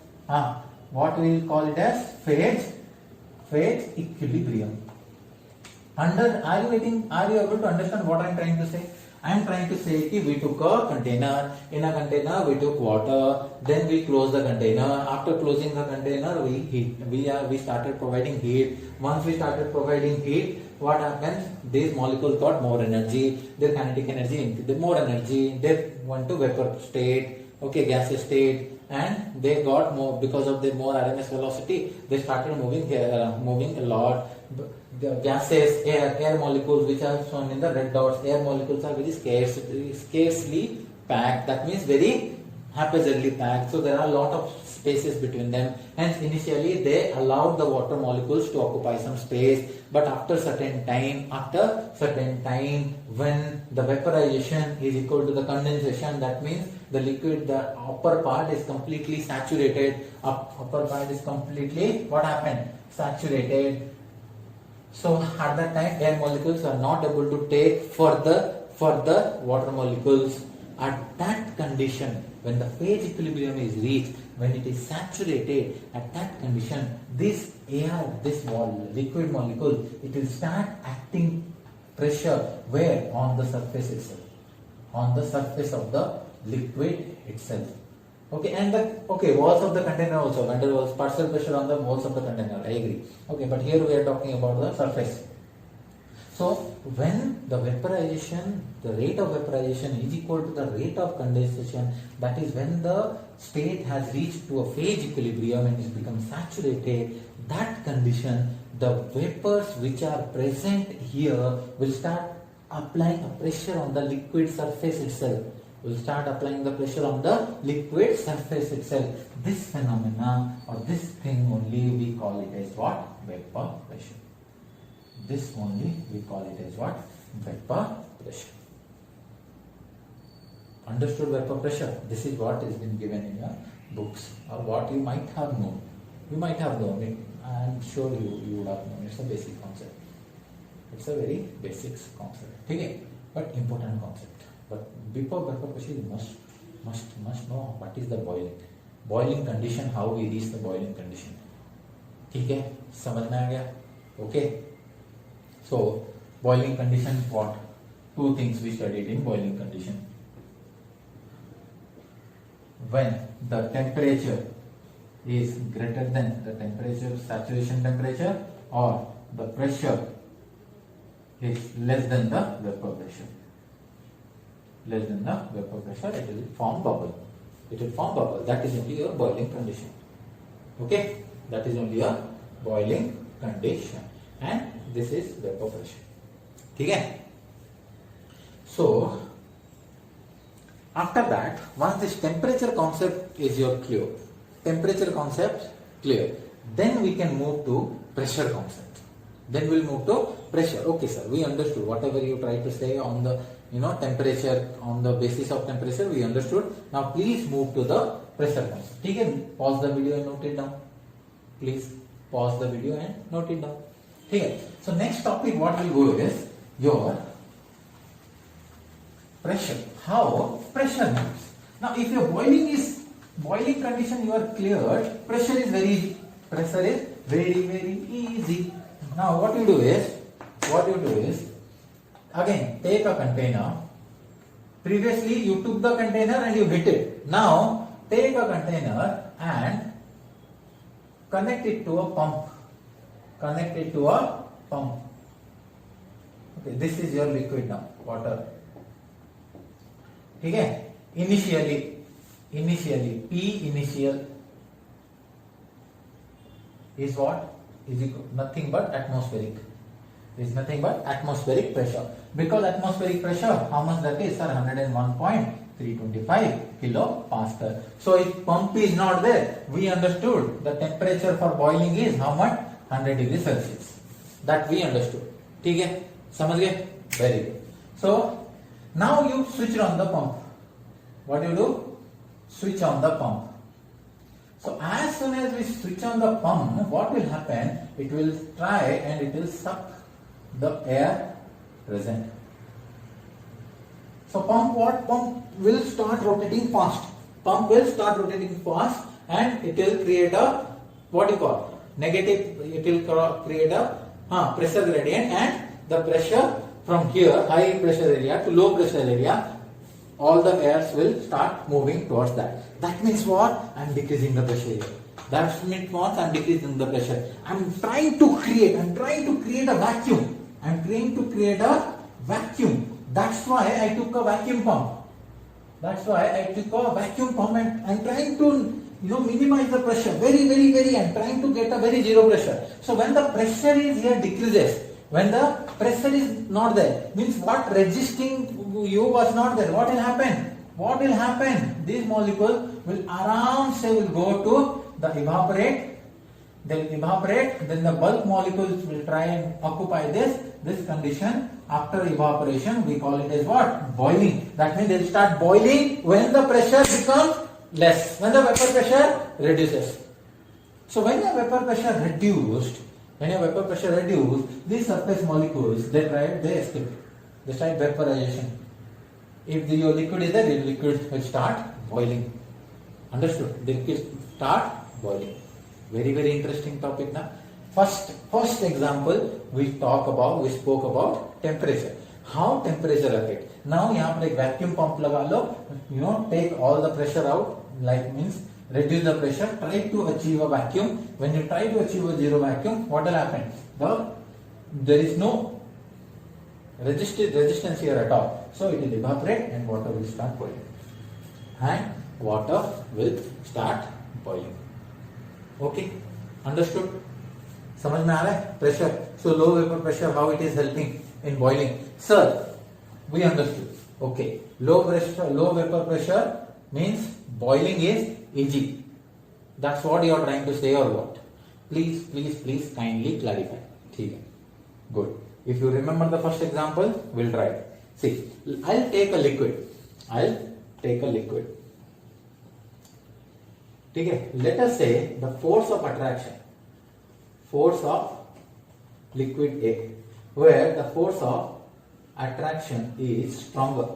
Phase equilibrium. Are you able to understand what I am trying to say? I am trying to say that we took a container. In a container, we took water. Then we closed the container. After closing the container, we started providing heat. Once we started providing heat, what happens? These molecules got more energy. Their kinetic energy, more energy. They went to vapor state, gaseous state, and they got more because of their more RMS velocity. They started moving a lot. The gases, air molecules which are shown in the red dots, air molecules are very scarcely packed. That means very haphazardly packed. So there are a lot of spaces between them. Hence initially they allowed the water molecules to occupy some space. But after certain time, when the vaporization is equal to the condensation, that means the liquid, the upper part is completely saturated. Upper part is completely, what happened? Saturated. So at that time, air molecules are not able to take further water molecules. At that condition, when the phase equilibrium is reached, when it is saturated, at that condition, this liquid molecule, it will start acting pressure where? On the surface itself, on the surface of the liquid itself. Walls of the container also, van der Waals, partial pressure on the walls of the container, I agree. But here we are talking about the surface. So when the rate of vaporization is equal to the rate of condensation, that is when the state has reached to a phase equilibrium and is become saturated, that condition, the vapors which are present here will start applying a pressure on the liquid surface itself. Will start applying the pressure on the liquid surface itself. This phenomena or this thing only we call it as what? Vapor pressure. This only we call it as what? Vapor pressure. Understood vapor pressure? This is what has been given in your books, or what you might have known. You might have known it. I am sure you would have known. It's a basic concept. It's a very basic concept. Okay? But important concept. But before vapor pressure, you must know what is the boiling condition, how we reach the boiling condition. ठीक है, समझ में आ गया? Okay. So boiling condition, what? Two things we studied in boiling condition. When the temperature is greater than the temperature, saturation temperature, or the pressure is less than the vapor pressure. Less than the vapor pressure, it will form bubble. That is only your boiling condition. Okay? That is only your boiling condition. And this is vapor pressure. Okay? So, after that, once this temperature concept is clear, then we can move to pressure concept. Then we'll move to pressure. Okay, sir, we understood whatever you try to say on the temperature, on the basis of temperature, we understood. Now please move to the pressure concept. Okay, pause the video and note it down. Please pause the video and note it down. Okay. So next topic what will go is your pressure. How pressure moves. Now if your boiling condition you are cleared, pressure is very easy. Pressure is very easy. Now what you do is again take a container. Previously you took the container and you hit it. Now take a container and connect it to a pump. Okay, this is your liquid now, water. Okay, initially P initial is what? Is equal nothing but atmospheric. is nothing but atmospheric pressure. Because atmospheric pressure, how much that is, sir? 101.325 kilopascal. So if pump is not there, we understood the temperature for boiling is how much? 100 degrees Celsius. That we understood. ठीक है? समझ गए? Very good. So now you switch on the pump. What do you do? Switch on the pump. So as soon as we switch on the pump, what will happen? It will try and it will suck the air present. So pump will start rotating fast. Pump will start rotating fast and it will create a what you call negative. It will create a pressure gradient, and the pressure from here high pressure area to low pressure area, all the airs will start moving towards that. That means what? I am decreasing the pressure here. That means what? I am decreasing the pressure. I am trying to create a vacuum. I am trying to create a vacuum. That's why I took a vacuum pump. That's why I took a vacuum pump and I am trying to minimize the pressure. Very. I am trying to get a very zero pressure. So when the pressure is here decreases, when the pressure is not there, means what? Resisting you was not there. What will happen? These molecules will will go to the evaporate. They will evaporate. Then the bulk molecules will try and occupy this condition. After evaporation, we call it as what? Boiling. That means they will start boiling when the pressure becomes less. When the vapor pressure reduces. So when the vapor pressure reduced, these surface molecules they escape. They start vaporization. If your liquid is there, the liquid will start boiling. Understood? The liquid start boiling. Very interesting topic now. First example we spoke about temperature. How temperature affect. Now यहाँ पर एक vacuum pump लगा लो. Take all the pressure out. Like means reduce the pressure. Try to achieve a vacuum. When you try to achieve a zero vacuum, what will happen? There is no resistance here at all. So it will evaporate and water will start boiling. Okay, understood? समझ में आ रहा है? Pressure. So low vapor pressure, how it is helping in boiling? Sir, we understood. Okay, low vapor pressure means boiling is easy. That's what you are trying to say or what? Please kindly clarify. ठीक है. Good. If you remember the first example, we'll try it. See, I'll take a liquid. ठीक है. Let us say the force of liquid A, where the force of attraction is stronger.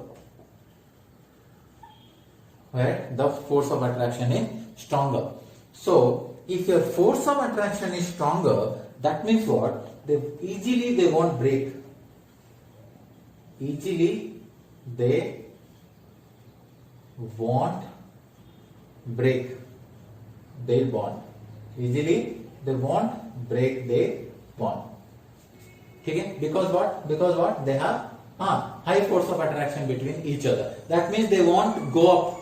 So, if your force of attraction is stronger, that means what? They won't break. They'll bond. They won't break their bond. Okay? Because what? They have high force of attraction between each other. That means they won't go up.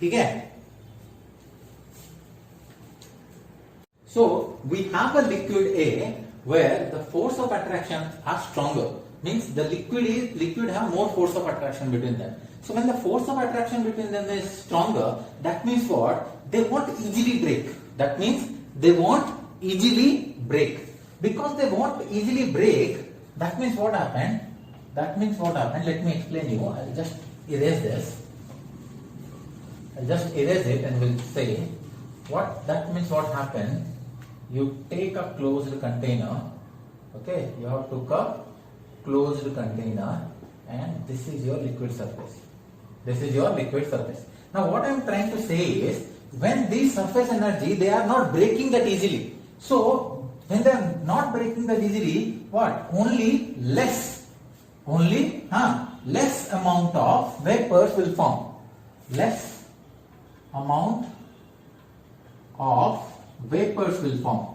Okay? So we have a liquid A where the force of attraction are stronger. Means the liquid have more force of attraction between them. So when the force of attraction between them is stronger, that means what? They won't easily break. Because they won't easily break, that means what happened? Let me explain you. I'll just erase this. I'll just erase it and we'll say what that means. What happened? You take a closed container. Okay, you have took a closed container and this is your liquid surface. Now what I am trying to say is, when these surface energy, they are not breaking that easily. So when they are not breaking that easily, what? Only less amount of vapors will form. Less amount of vapors will form.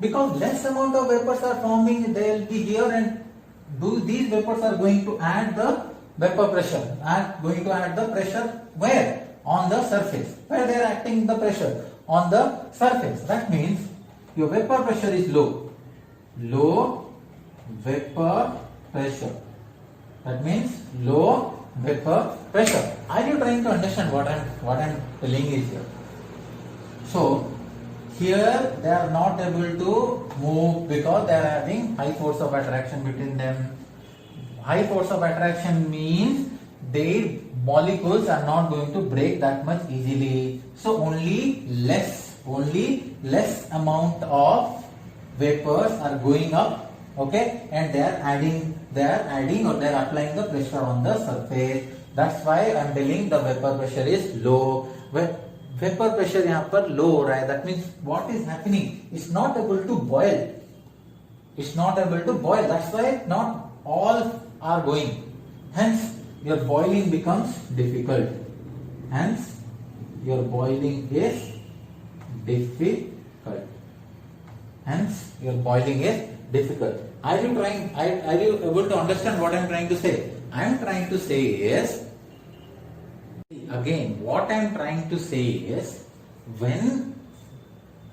Because less amount of vapors are forming, they will be here, and these vapors are going to add the vapor pressure, going to add the pressure where? on the surface. Where they are acting the pressure? On the surface. That means your vapor pressure is low. Low vapor pressure. That means low vapor pressure. Are you trying to understand what I'm telling is here? So here they are not able to move because they are having high force of attraction between them. High force of attraction means their molecules are not going to break that much easily. So only less amount of vapors are going up, okay, and they are adding or they are applying the pressure on the surface. That's why I am telling the vapor pressure is low. Vapor pressure यहाँ पर low हो रहा है. That means what is happening? It's not able to boil. It's not able to boil. That's why not all are going. Hence your boiling becomes difficult. Hence your boiling is difficult. Hence your boiling is difficult. Are you able to understand what I am trying to say? I am trying to say is, again, what I am trying to say is,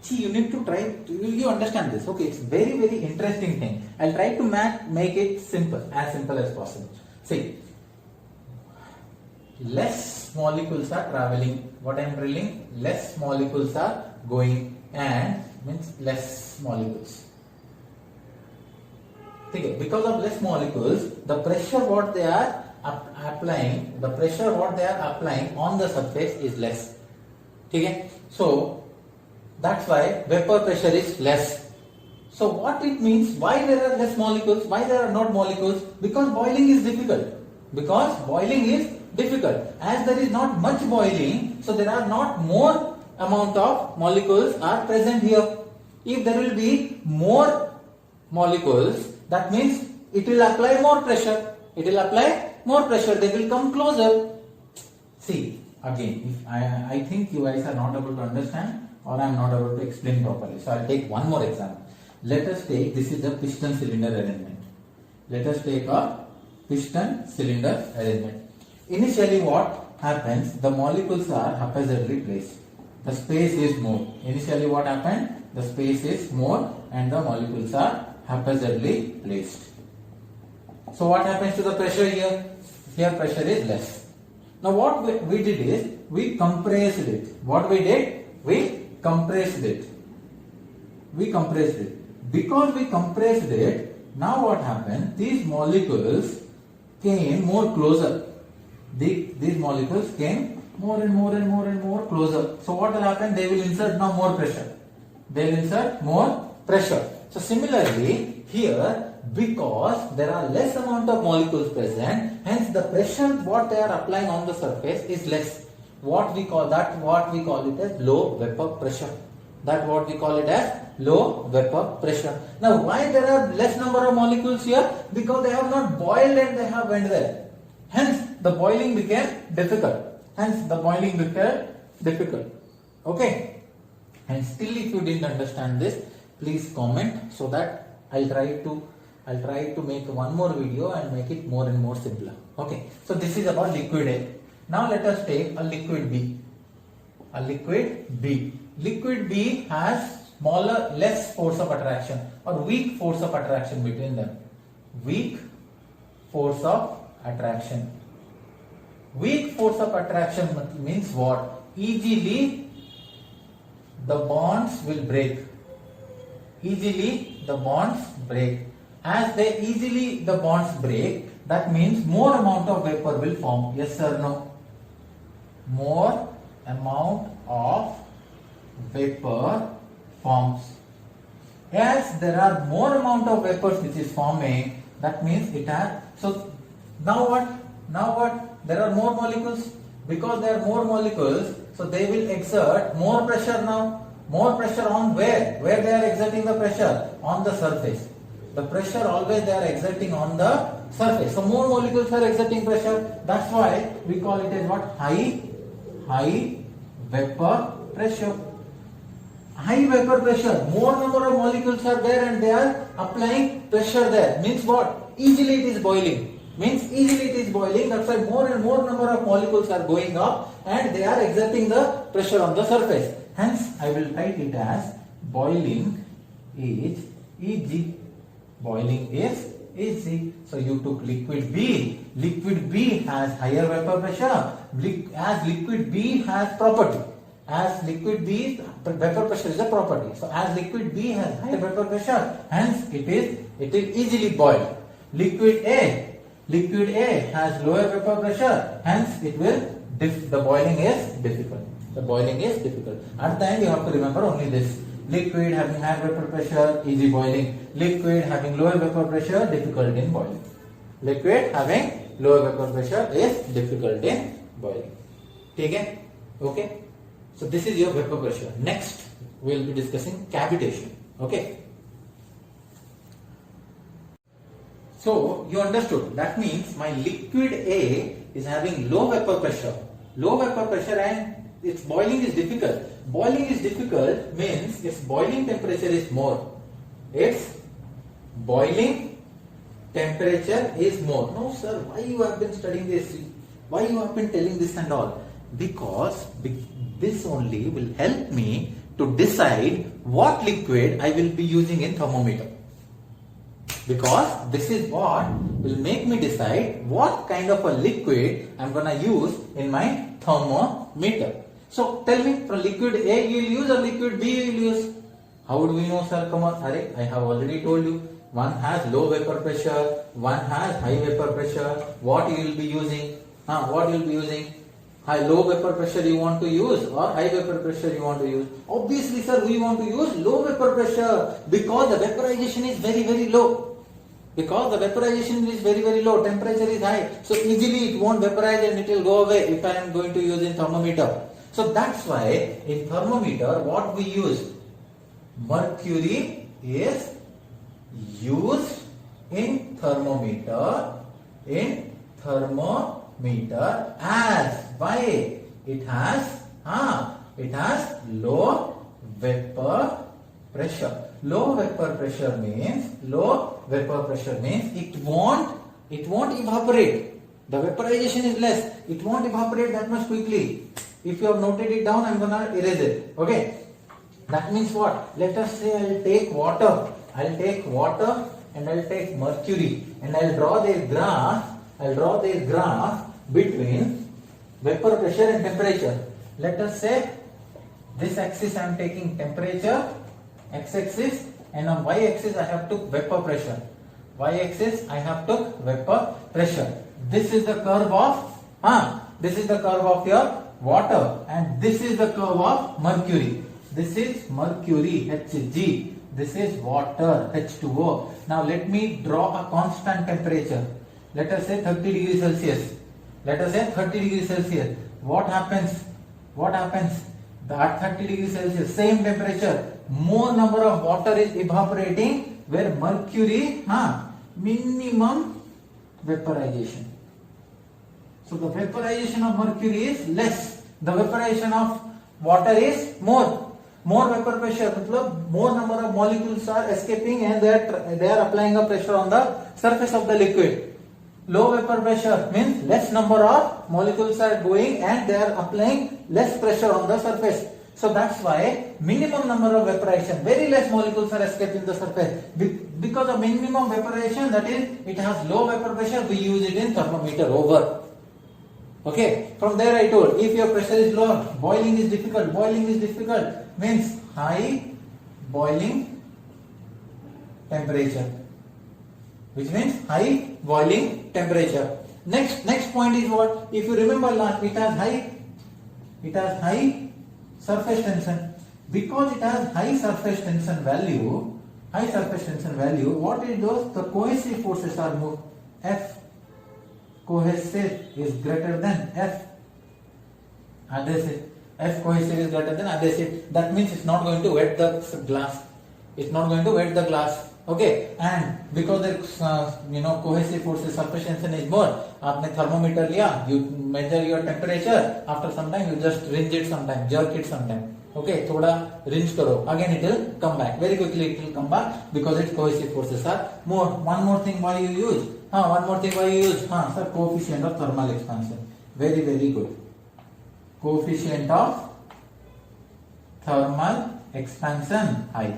you need to try, you understand this, okay? It's very, very interesting thing. I'll try to make it simple as possible. See, less molecules are traveling. What I am telling, less molecules are going, and means less molecules. Okay, because of less molecules, the pressure what they are applying on the surface is less. Okay, so that's why vapor pressure is less. So what it means? Why there are less molecules? Why there are not molecules? Because boiling is difficult. As there is not much boiling, so there are not more amount of molecules are present here. If there will be more molecules, that means it will apply more pressure. They will come closer. See, again, if I think you guys are not able to understand, or I am not able to explain properly. So I'll take one more example. Let us take, this is a piston cylinder arrangement. Let us take a piston cylinder arrangement. Initially what happens? The molecules are haphazardly placed. The space is more. Initially what happened? The space is more and the molecules are haphazardly placed. So what happens to the pressure here? Here pressure is less. Now what we did is, we compressed it. What we did? We compressed it. Because we compressed it, now what happened? These molecules came more closer. These molecules came more and more closer. So what will happen? They will insert now more pressure. So similarly here, because there are less amount of molecules present, hence the pressure what they are applying on the surface is less. What we call it as low vapor pressure. Now why there are less number of molecules here? Because they have not boiled and they have went there. Hence the boiling became difficult. Okay. And still if you didn't understand this, please comment so that I'll try to make one more video and make it more and more simpler. Okay. So this is about liquid A. Now let us take a liquid B. Liquid B has less force of attraction or weak force of attraction between them. Weak force of attraction means what? Easily the bonds will break. As the bonds break, that means more amount of vapor will form. Yes or no? More amount of vapor forms. As there are more amount of vapors which is forming, that means it has. So now what? There are more molecules. Because there are more molecules, so they will exert more pressure now. More pressure on where? Where they are exerting the pressure? On the surface. The pressure always they are exerting on the surface. So more molecules are exerting pressure. That's why we call it as what? High vapor pressure. High vapor pressure. More number of molecules are there and they are applying pressure there. Means what? Easily it is boiling. That's why more and more number of molecules are going up and they are exerting the pressure on the surface. Hence, I will write it as boiling is Eg. Boiling is Eg. So you took liquid B. Liquid B has higher vapor pressure. As liquid B has property. As liquid B, vapor pressure is a property. So as liquid B has higher vapor pressure, hence it is easily boiled. Liquid A has lower vapor pressure, hence the boiling is difficult. The boiling is difficult. At the end, you have to remember only this: liquid having high vapor pressure, easy boiling. Liquid having lower vapor pressure, difficult in boiling. Liquid having lower vapor pressure is difficult in boiling. Okay? Okay. So this is your vapor pressure. Next, we will be discussing cavitation. Okay. So you understood. That means my liquid A is having low vapor pressure. Low vapor pressure and its boiling is difficult. Boiling is difficult means its boiling temperature is more. Its boiling temperature is more. No sir, why you have been studying this? Why you have been telling this and all? Because this only will help me to decide what liquid I will be using in thermometer. Because this is what will make me decide what kind of a liquid I am gonna use in my thermometer. So tell me, from liquid A you will use or liquid B you will use? How do we know, sir? Come on, I have already told you. One has low vapor pressure, one has high vapor pressure. What you will be using? What you will be using? High low vapor pressure you want to use or high vapor pressure you want to use? Obviously, sir, we want to use low vapor pressure because the vaporization is very, very low. Because the vaporization is very, very low, temperature is high. So easily it won't vaporize and it will go away if I am going to use in thermometer. So that's why in thermometer what we use? Mercury is used in thermometer. As why? It has low vapor pressure. Low vapor pressure means it won't evaporate. The vaporization is less. It won't evaporate that much quickly. If you have noted it down, I'm gonna erase it. Okay. That means what? Let us say I'll take water and I'll take mercury and I'll draw their graph between vapor pressure and temperature. Let us say this axis I am taking temperature, x-axis, and on y-axis I have took vapor pressure. Y-axis I have took vapor pressure. This is the curve of your water, and this is the curve of mercury. This is mercury, Hg. This is water, H2O. Now let me draw a constant temperature. Let us say 30 degrees Celsius. Let us say 30 degrees Celsius. What happens? At 30 degrees Celsius, same temperature, more number of water is evaporating, where mercury, minimum vaporization. So the vaporization of mercury is less. The vaporization of water is more. More vapor pressure, more number of molecules are escaping and they are applying a pressure on the surface of the liquid. Low vapor pressure means less number of molecules are going and they are applying less pressure on the surface. So that's why minimum number of vaporization, very less molecules are escaping the surface. Because of minimum vaporization, that is, it has low vapor pressure, we use it in thermometer. Over. Okay, from there I told, if your pressure is low, boiling is difficult. Boiling is difficult means high boiling temperature, which means high boiling temperature. Next point is what? If you remember last, it has high surface tension. Because it has high surface tension value, what it does? The cohesive forces are more. F cohesive is greater than F adhesive. F cohesive is greater than adhesive. That means it's not going to wet the glass. Okay, and because the cohesive forces, surface tension is more. आपने thermometer लिया, you measure your temperature. After some time, you just rinse it sometime, jerk it sometime. Okay, थोड़ा rinse करो. Again, it will come back very quickly. It will come back because its cohesive forces are more. One more thing why you use? Sir, coefficient of thermal expansion. Very, very good. coefficient of thermal expansion high.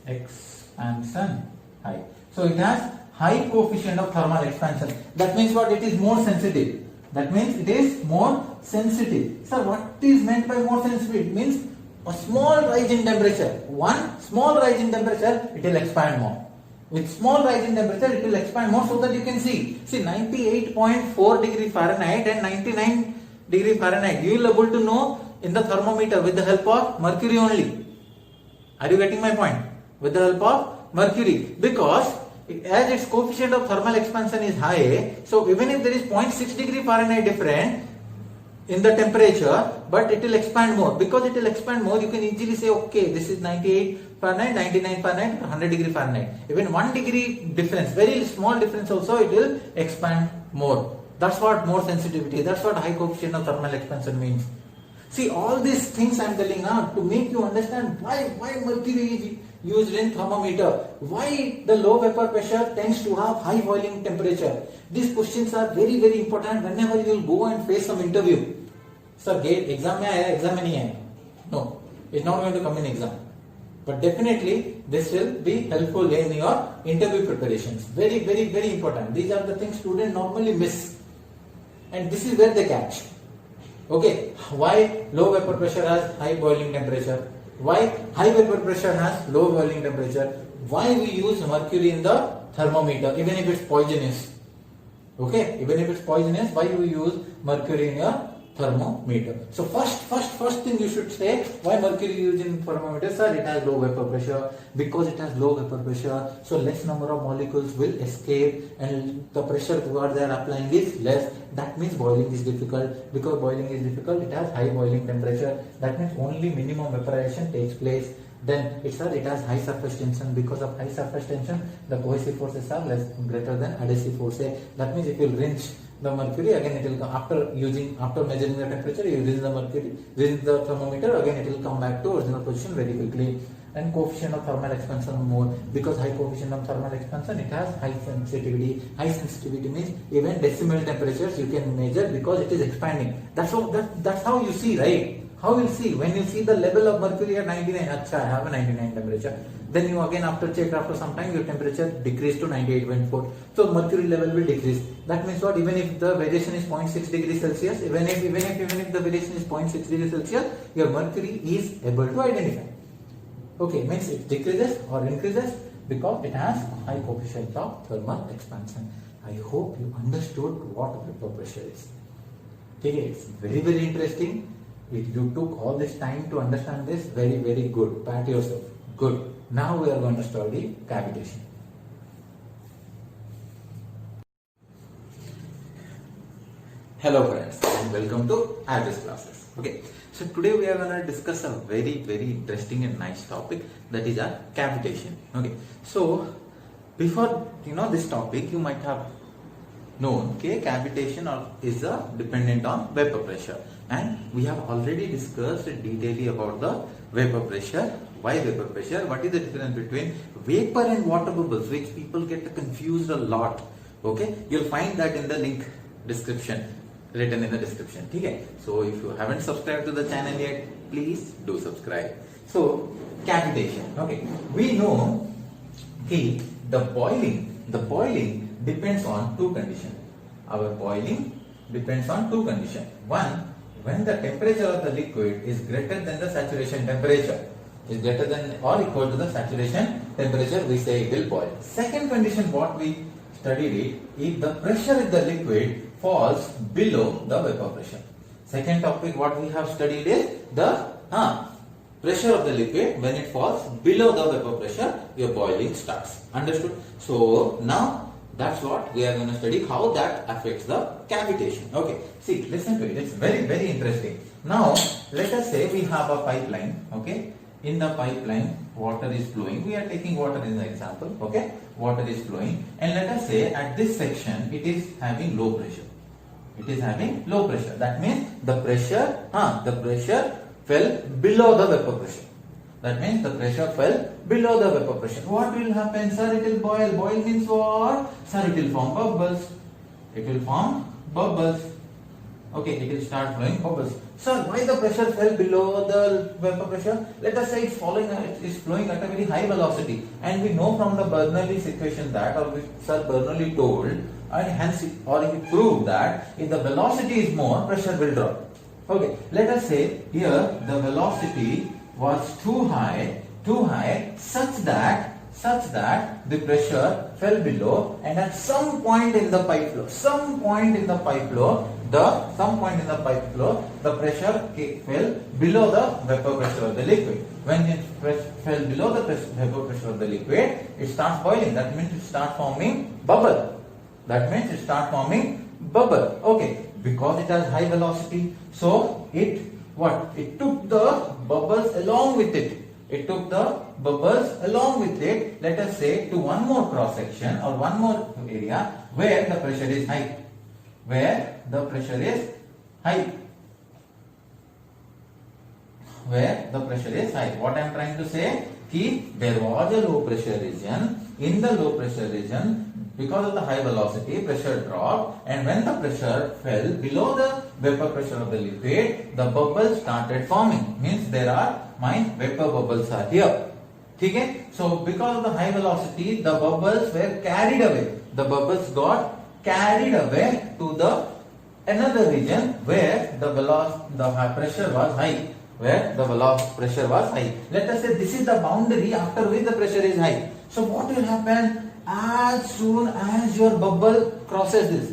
Expansion high. So it has high coefficient of thermal expansion. That means what? It is more sensitive. That means it is more sensitive. Sir, what is meant by more sensitive? It means a small rise in temperature. One small rise in temperature, it will expand more. With small rise in temperature, it will expand more, so that you can see. See, 98.4 degree Fahrenheit and 99 degree Fahrenheit. You will able to know in the thermometer with the help of mercury only. Are you getting my point? With the help of mercury. Because as its coefficient of thermal expansion is high, so even if there is 0.6 degree Fahrenheit difference in the temperature, but it will expand more. Because it will expand more, you can easily say, okay, this is 98 Fahrenheit, 99 Fahrenheit, 100 degree Fahrenheit. Even 1 degree difference, very small difference also, it will expand more. That's what more sensitivity, that's what high coefficient of thermal expansion means. See, all these things I am telling now to make you understand why mercury is used in thermometer, why the low vapor pressure tends to have high boiling temperature. These questions are very important whenever you will go and face some interview. Sir, gate exam mein aaya, exam mein nahi aaya. No, it's not going to come in exam. But definitely this will be helpful in your interview preparations. Very important. These are the things students normally miss. And this is where they catch. Okay, why low vapor pressure has high boiling temperature? Why high vapor pressure has low boiling temperature? Why we use mercury in the thermometer even if it's poisonous? Okay, even if it's poisonous, why we use mercury in your thermometer? So first thing you should say, why mercury used in thermometer? Sir, it has low vapor pressure. Because it has low vapor pressure, so less number of molecules will escape and the pressure what they are applying is less. That means boiling is difficult. Because boiling is difficult, it has high boiling temperature. That means only minimum vaporization takes place. Then it has high surface tension. Because of high surface tension, the cohesive forces are greater than adhesive forces. That means if you rinse the mercury, again it will come after measuring the temperature, you rinse the thermometer, again it will come back to original position very quickly. And coefficient of thermal expansion more, because high coefficient of thermal expansion, it has high sensitivity. High sensitivity means even decimal temperatures you can measure because it is expanding. That's how you see, right? How you see when you see the level of mercury at 99. Acha, I have a 99 temperature. Then you again after some time your temperature decreased to 98.4. So mercury level will decrease. That means what? Even if the variation is 0.6 degrees Celsius, even if the variation is 0.6 degrees Celsius, your mercury is able to identify. Okay, means it decreases or increases because it has high coefficient of thermal expansion. I hope you understood what vapor pressure is. Okay, it's very interesting. If you took all this time to understand this, very good. Pat yourself. Good. Now we are going to study cavitation. Hello friends and welcome to Average Classes. Okay. So today we are going to discuss a very interesting and nice topic, that is a cavitation. Okay, so before this topic, you might have known cavitation is dependent on vapor pressure, and we have already discussed detailedly about the vapor pressure. Why vapor pressure? What is the difference between vapor and water bubbles, which people get confused a lot. Okay, you'll find that in the link description. Written in the description. Okay? So if you haven't subscribed to the channel yet, please do subscribe. So cavitation. Okay, we know the boiling depends on two conditions. Our boiling depends on two conditions. One, when the temperature of the liquid is greater than the saturation temperature, is greater than or equal to the saturation temperature, we say it will boil. Second condition what we studied it, if the pressure in the liquid falls below the vapor pressure. Second topic what we have studied is the pressure of the liquid. When it falls below the vapor pressure, your boiling starts. Understood? So now that's what we are going to study, how that affects the cavitation. Okay, see, listen to it. It's very interesting. Now let us say we have a pipeline. Okay, in the pipeline water is flowing. We are taking water in the example. Okay, water is flowing, and let us say at this section it is having low pressure. It is having low pressure. That means the pressure fell below the vapor pressure. That means the pressure fell below the vapor pressure. What will happen, sir? It will boil. Boil means what? Sir, it will form bubbles. It will form bubbles. Okay, it will start flowing bubbles. Sir, why the pressure fell below the vapor pressure? Let us say it is flowing at a very high velocity, and we know from the Bernoulli's equation that, or Sir Bernoulli told, and hence he proved that if the velocity is more, pressure will drop. Okay, let us say here the velocity was too high such that the pressure fell below, and at some point in the pipe flow, the pressure fell below the vapor pressure of the liquid. When it fell below the vapor pressure of the liquid, it starts boiling. That means it starts forming bubble. Okay, because it has high velocity, so it took the bubbles along with it. Let us say to one more cross section or one more area where the pressure is high. What I am trying to say, there was a low pressure region. In the low pressure region, because of the high velocity, pressure dropped, and when the pressure fell below the vapor pressure of the liquid, the bubbles started forming. Means my vapor bubbles are here. Okay? So because of the high velocity, the bubbles were carried away. The bubbles got carried away to the another region where the pressure was high. Let us say this is the boundary after which the pressure is high. So what will happen? As soon as your bubble crosses this,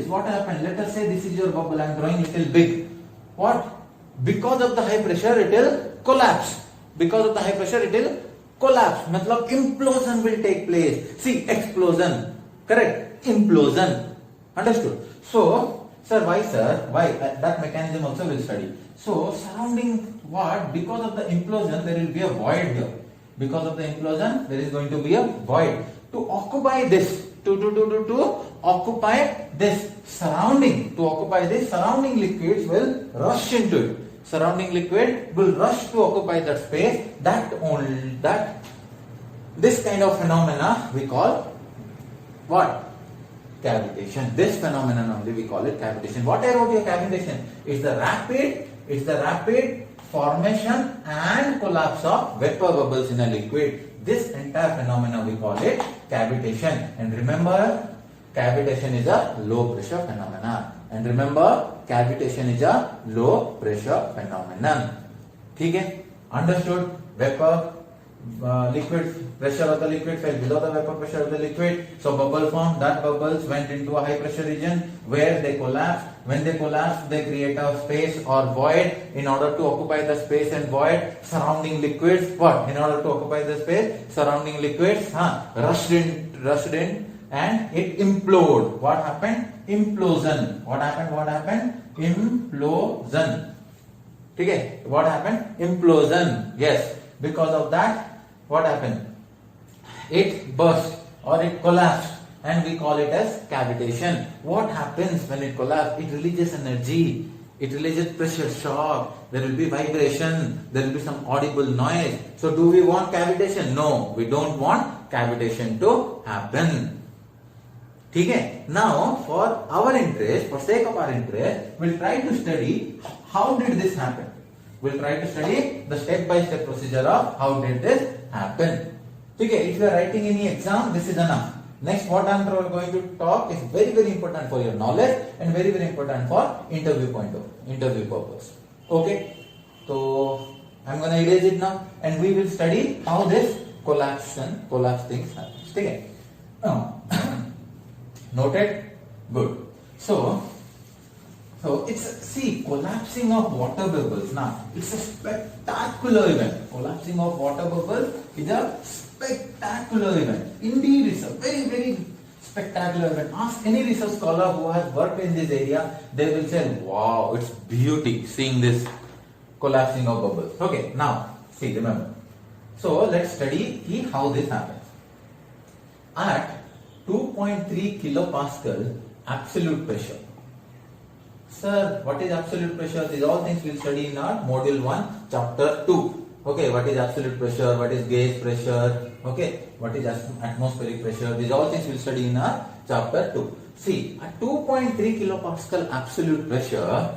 what happens? Let us say this is your bubble. I am drawing little big. What? Because of the high pressure, it will collapse. Matlab implosion will take place. See, explosion. Correct? Implosion. Understood? So, sir, why? That mechanism also will study. So, surrounding what? Because of the implosion, there will be a void here. Because of the implosion, there is going to be a void. To occupy this, surrounding liquids will rush into it. Surrounding liquid will rush to occupy that space. This kind of phenomena we call what? Cavitation. This phenomenon only we call it cavitation. What I wrote here, cavitation is the rapid formation and collapse of vapor bubbles in a liquid. This entire phenomenon we call it cavitation. And remember, cavitation is a low pressure phenomenon. Okay? Understood? Vapor, liquid, pressure of the liquid fell below the vapor pressure of the liquid. So bubble formed. That bubbles went into a high pressure region where they collapsed. When they collapse, they create a space or void. In order to occupy the space and void, surrounding liquids, rushed in and it imploded. What happened? Implosion. What happened? Implosion. Okay? What happened? Implosion. Yes. Because of that, what happened? It burst or it collapsed. And we call it as cavitation. What happens when it collapses? It releases energy. It releases pressure shock. There will be vibration. There will be some audible noise. So do we want cavitation? No, we don't want cavitation to happen. Okay? Now, for sake of our interest, we'll try to study how did this happen. We'll try to study the step-by-step procedure of how did this happen. Okay? If you are writing any exam, this is enough. Next, what I am going to talk is very, very important for your knowledge and very, very important for interview purpose. Okay? So, I am going to erase it now and we will study how this collapse things happens. Okay? Now, noted? Good. So it's collapsing of water bubbles. Now, it's a spectacular event. Collapsing of water bubbles is a spectacular event. Indeed, it's a very, very spectacular event. Ask any research scholar who has worked in this area, they will say, wow, it's beauty seeing this collapsing of bubbles. Okay, now, see, remember. So, let's study how this happens. At 2.3 kilopascal absolute pressure. Sir, what is absolute pressure? These all things we'll study in our module 1, chapter 2. Okay, what is absolute pressure? What is gauge pressure? Okay, what is atmospheric pressure? These all things we'll study in our chapter 2. See, at 2.3 kilopascal absolute pressure,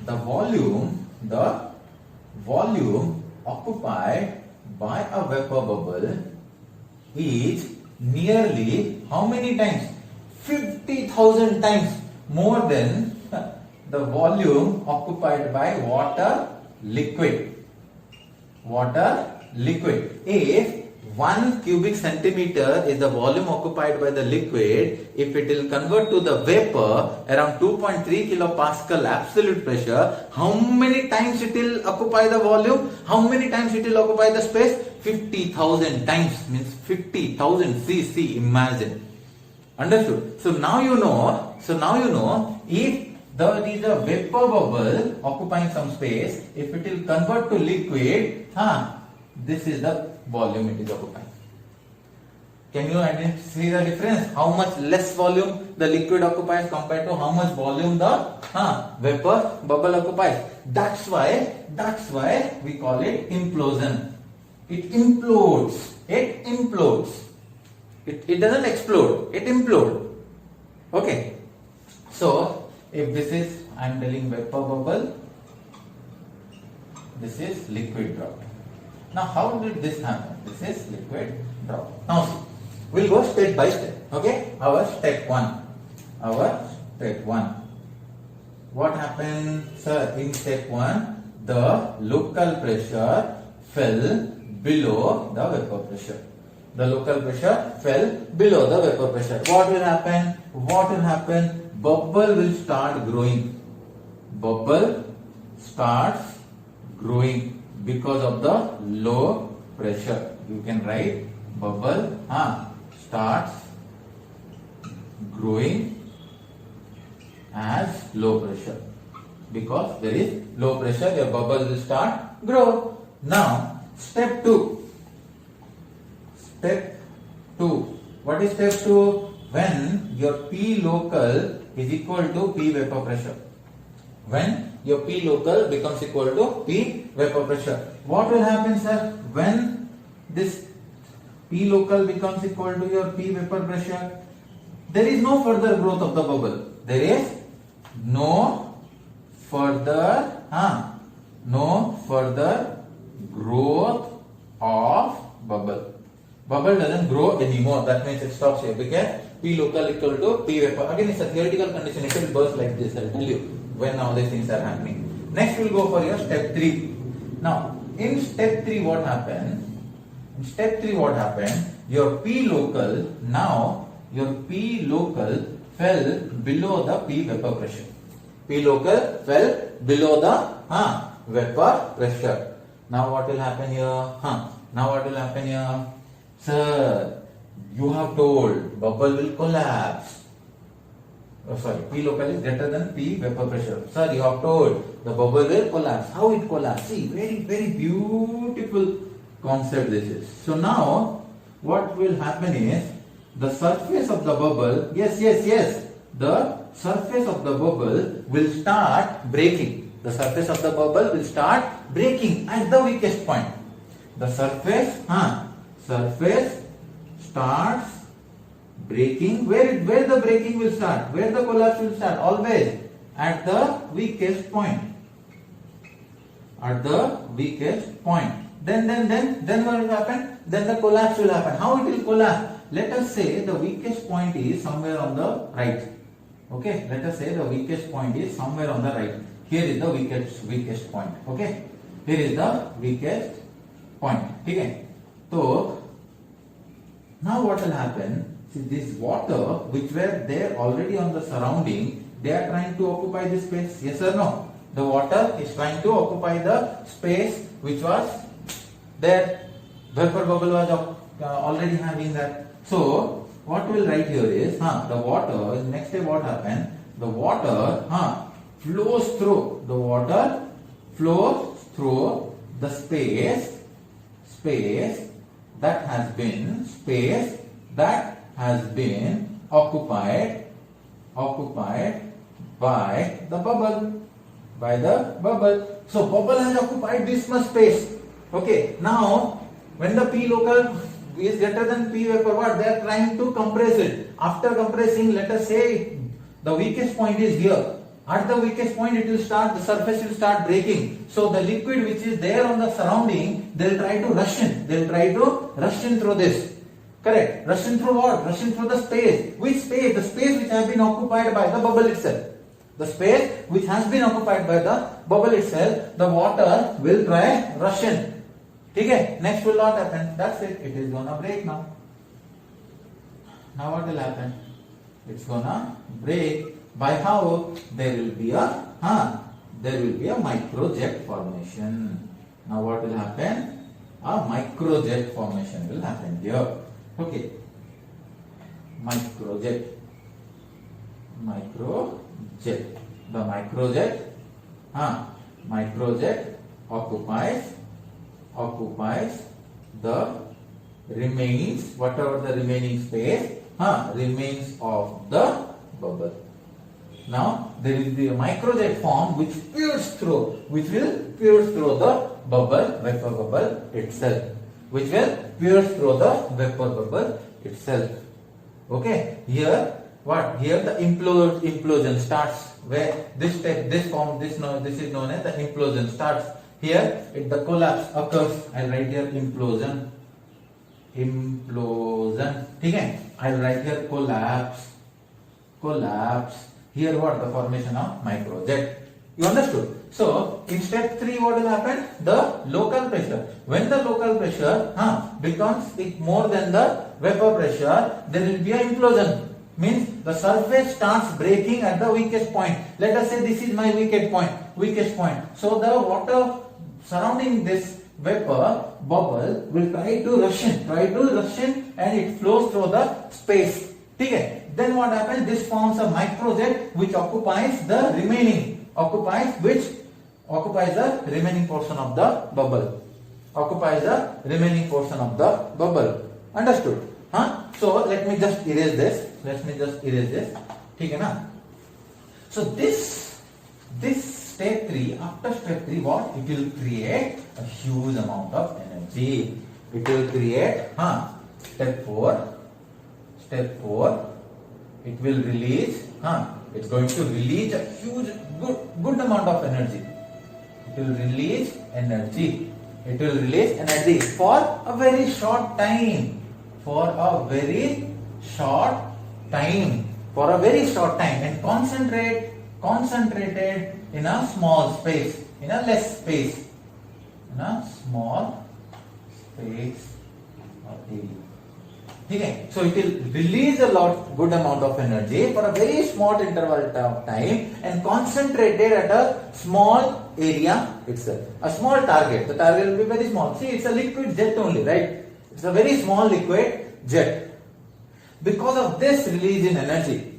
the volume occupied by a vapor bubble is nearly how many times? 50,000 times more than the volume occupied by water liquid. If 1 cubic centimeter is the volume occupied by the liquid, if it will convert to the vapor around 2.3 kilopascal absolute pressure, how many times it will occupy the volume? How many times it will occupy the space? 50,000 times, means 50,000 cc, imagine. Understood? So now you know if there is a vapor bubble occupying some space, if it will convert to liquid, this is the volume it is occupying. Can you see the difference? How much less volume the liquid occupies compared to how much volume the vapor bubble occupies. That's why we call it implosion. It implodes. It doesn't explode. It implodes. Okay. So if this is, I am telling vapor bubble, this is liquid drop. Now how did this happen? This is liquid drop. Now see, we'll go step by step. Okay, our step 1. What happened, sir? In step 1, the local pressure fell below the vapor pressure. What will happen? Bubble will start growing. Bubble starts growing because of the low pressure. You can write bubble starts growing as low pressure. Because there is low pressure, your bubble will start grow. Now step 2. What is step 2? When your P local is equal to P vapor pressure. When your P local becomes equal to P vapor pressure. What will happen, sir? When this P local becomes equal to your P vapor pressure, there is no further growth of the bubble. There is no further growth of bubble. Bubble doesn't grow anymore. That means it stops here because P local equal to P vapor. Again, it's a theoretical condition. It will burst like this. I'll tell you when all these things are happening. Next, we'll go for your step 3. Now, in step 3, what happened? Your P local fell below the P vapor pressure. P local fell below the vapor pressure. Now what will happen here? Sir, you have told bubble will collapse. P local is greater than P vapor pressure. Sir, you have told the bubble will collapse. How it collapse? See, very, very beautiful concept this is. So now, what will happen is, the surface of the bubble, yes, the surface of the bubble will start breaking. The surface of the bubble will start breaking at the weakest point. The surface starts breaking. Where the breaking will start? Where the collapse will start? Always at the weakest point. At the weakest point. Then what will happen? Then the collapse will happen. How it will collapse? Let us say the weakest point is somewhere on the right. Okay, let us say the weakest point is somewhere on the right. Here is the weakest point. Okay, here is the weakest point. Okay. So now what will happen? See, this water which were there already on the surrounding, they are trying to occupy this space. Yes or no? The water is trying to occupy the space which was there. Vapor bubble was already having that. So what we'll write here is the water. Next step, what happened? The water flows through. The water flows through the space that has been occupied by the bubble. So bubble has occupied this much space. Okay. Now when the P local is greater than P vapor, what they are trying to compress it. After compressing, let us say The weakest point is here. At the weakest point, it will start, the surface will start breaking. So the liquid which is there on the surrounding, they will try to rush in. They will try to rush in through this. Correct. Rush in through what? Rush in through the space. Which space? The space which has been occupied by the bubble itself. The space which has been occupied by the bubble itself, the water will try rush in. Okay. Next will not happen. That's it. It is gonna break now. Now what will happen? It's gonna break. By how? There will be a microjet formation. Now what will happen? A microjet formation will happen here. Okay. Microjet. The microjet occupies the remains, whatever the remaining space remains of the bubble. Now there will be a microjet form which will pierce through the vapor bubble itself. Okay. Here what? Here the implosion starts. Where this is known as the implosion starts. Here the collapse occurs. I'll write here implosion. Okay. I'll write here collapse. Here what? The formation of microjet. You understood? So in step 3 what will happen? The local pressure. When the local pressure becomes more than the vapor pressure, there will be an implosion. Means the surface starts breaking at the weakest point. Let us say this is my weakest point. So the water surrounding this vapor bubble will try to rush in and it flows through the space. Okay. Then what happens? This forms a microjet which occupies the remaining portion of the bubble. Understood? So let me just erase this. Okay, na? So this step 3, after step 3, what? It will create a huge amount of energy. It will create step 4. It will release, it's going to release a huge, good amount of energy. It will release energy for a very short time. And concentrated in a small space, in a small space or area. Okay. So it will release good amount of energy for a very small interval of time and concentrated at a small area itself. A small target. The target will be very small. See, it's a liquid jet only, right? It's a very small liquid jet. Because of this release in energy,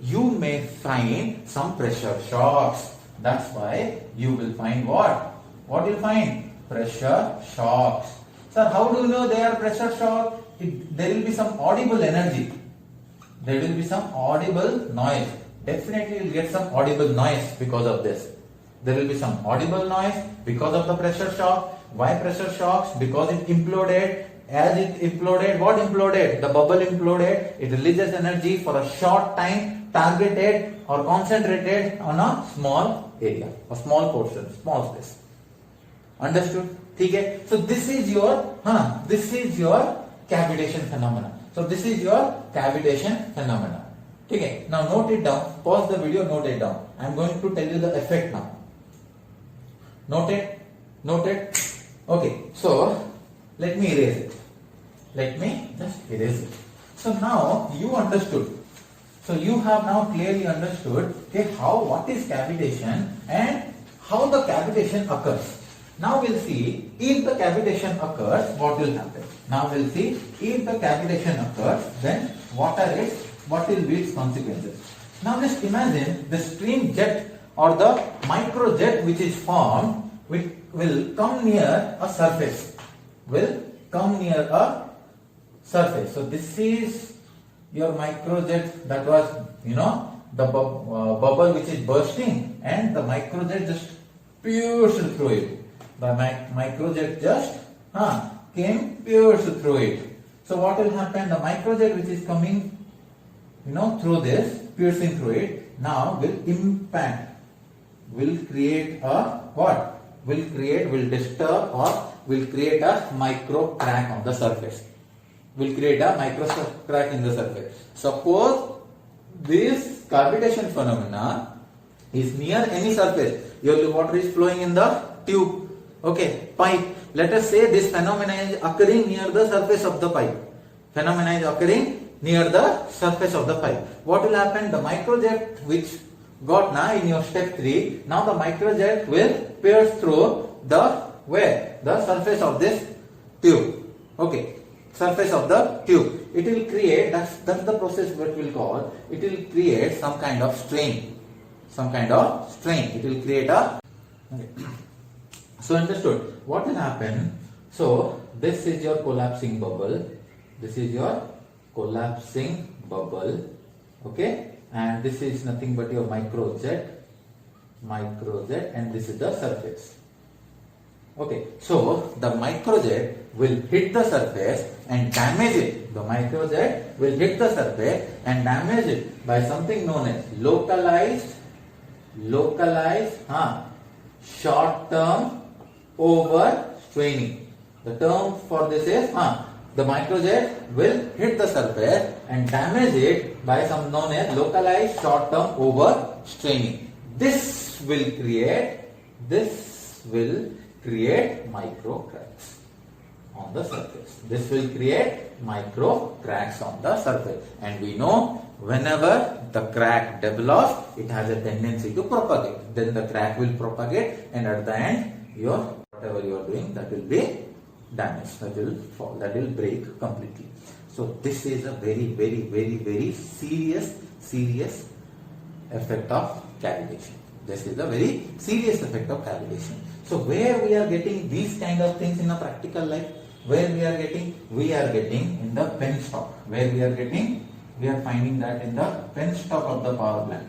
you may find some pressure shocks. That's why you will find what? What will you find? Pressure shocks. Sir, how do you know they are pressure shock? There will be some audible energy. There will be some audible noise. Definitely you will get some audible noise because of this. There will be some audible noise because of the pressure shock. Why pressure shocks? Because it imploded. As it imploded, what imploded? The bubble imploded. It releases energy for a short time, targeted or concentrated on a small area, a small portion, small space. Understood? Okay. So this is your cavitation phenomena. Okay. Now note it down. Pause the video. Note it down. I am going to tell you the effect now. Note it. Okay. So let me erase it. So now you understood. So you have now clearly understood what is cavitation and how the cavitation occurs. Now we'll see if the cavitation occurs, what will happen. Then what will be its consequences. Now just imagine the stream jet or the microjet which is formed will come near a surface. So this is your microjet that was, the bubble which is bursting, and the microjet just pierced through it. The microjet just pierced through it. So what will happen? The microjet which is coming through this, piercing through it, now will impact, will create a what? Will disturb or will create a micro crack on the surface. Will create a micro crack in the surface. Suppose this cavitation phenomena is near any surface. Your water is flowing in the tube, okay, pipe. Let us say this phenomena is occurring near the surface of the pipe. Phenomena is occurring near the surface of the pipe. What will happen? The microjet which got now in your step 3, now the microjet will pierce through the the surface of this tube. Okay, surface of the tube. It will create, that's the process what we'll call, it will create some kind of strain. It will create a, okay. So understood. What will happen? So this is your collapsing bubble. This is your collapsing bubble. Okay, and this is nothing but your microjet, and this is the surface. Okay, so the microjet will hit the surface and damage it. The microjet will hit the surface and damage it by something known as localized short-term overstraining. The term for this is the microjet will hit the surface and damage it by some known as localized short-term overstraining. This will create micro cracks on the surface. This will create micro cracks on the surface, and we know whenever the crack develops, it has a tendency to propagate. Then the crack will propagate, and at the end, whatever you are doing, that will be damaged. That will fall. That will break completely. So this is a very, very, very, very serious effect of cavitation. This is a very serious effect of cavitation. So where we are getting these kind of things in a practical life? Where we are getting? We are getting in the penstock. Where we are getting? We are finding that in the penstock of the power plant.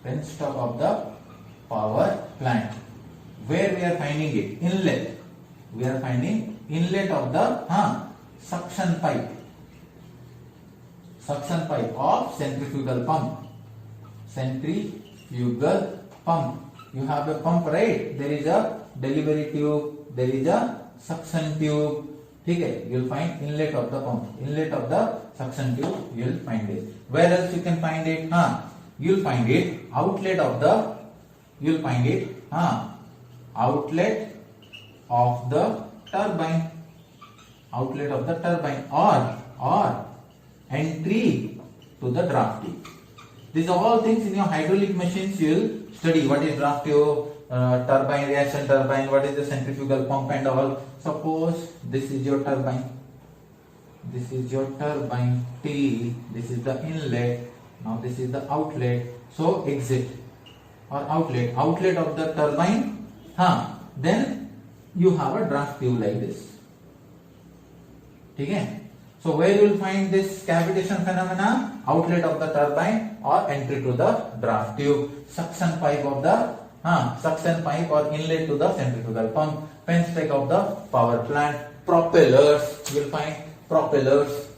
Penstock of the power plant. Where we are finding it? Inlet. We are finding inlet of the suction pipe. Suction pipe of centrifugal pump. Centrifugal pump. You have a pump, right? There is a delivery tube. There is a suction tube. Okay, you will find inlet of the pump. Inlet of the suction tube. You will find it. Where else you can find it? You will find it outlet of the. You will find it outlet of the turbine. Outlet of the turbine or entry to the draft tube. These are all things in your hydraulic machines you will study. What is draft tube, turbine, reaction turbine, what is the centrifugal pump and all. Suppose this is your turbine. This is your turbine T. This is the inlet. Now this is the outlet. So exit or outlet. Outlet of the turbine. Then you have a draft tube like this. Okay. So where you will find this cavitation phenomena? Outlet of the turbine or entry to the draft tube. Suction pipe of the suction pipe or inlet to the centrifugal pump. Penstock of the power plant. Propellers. You will find propellers.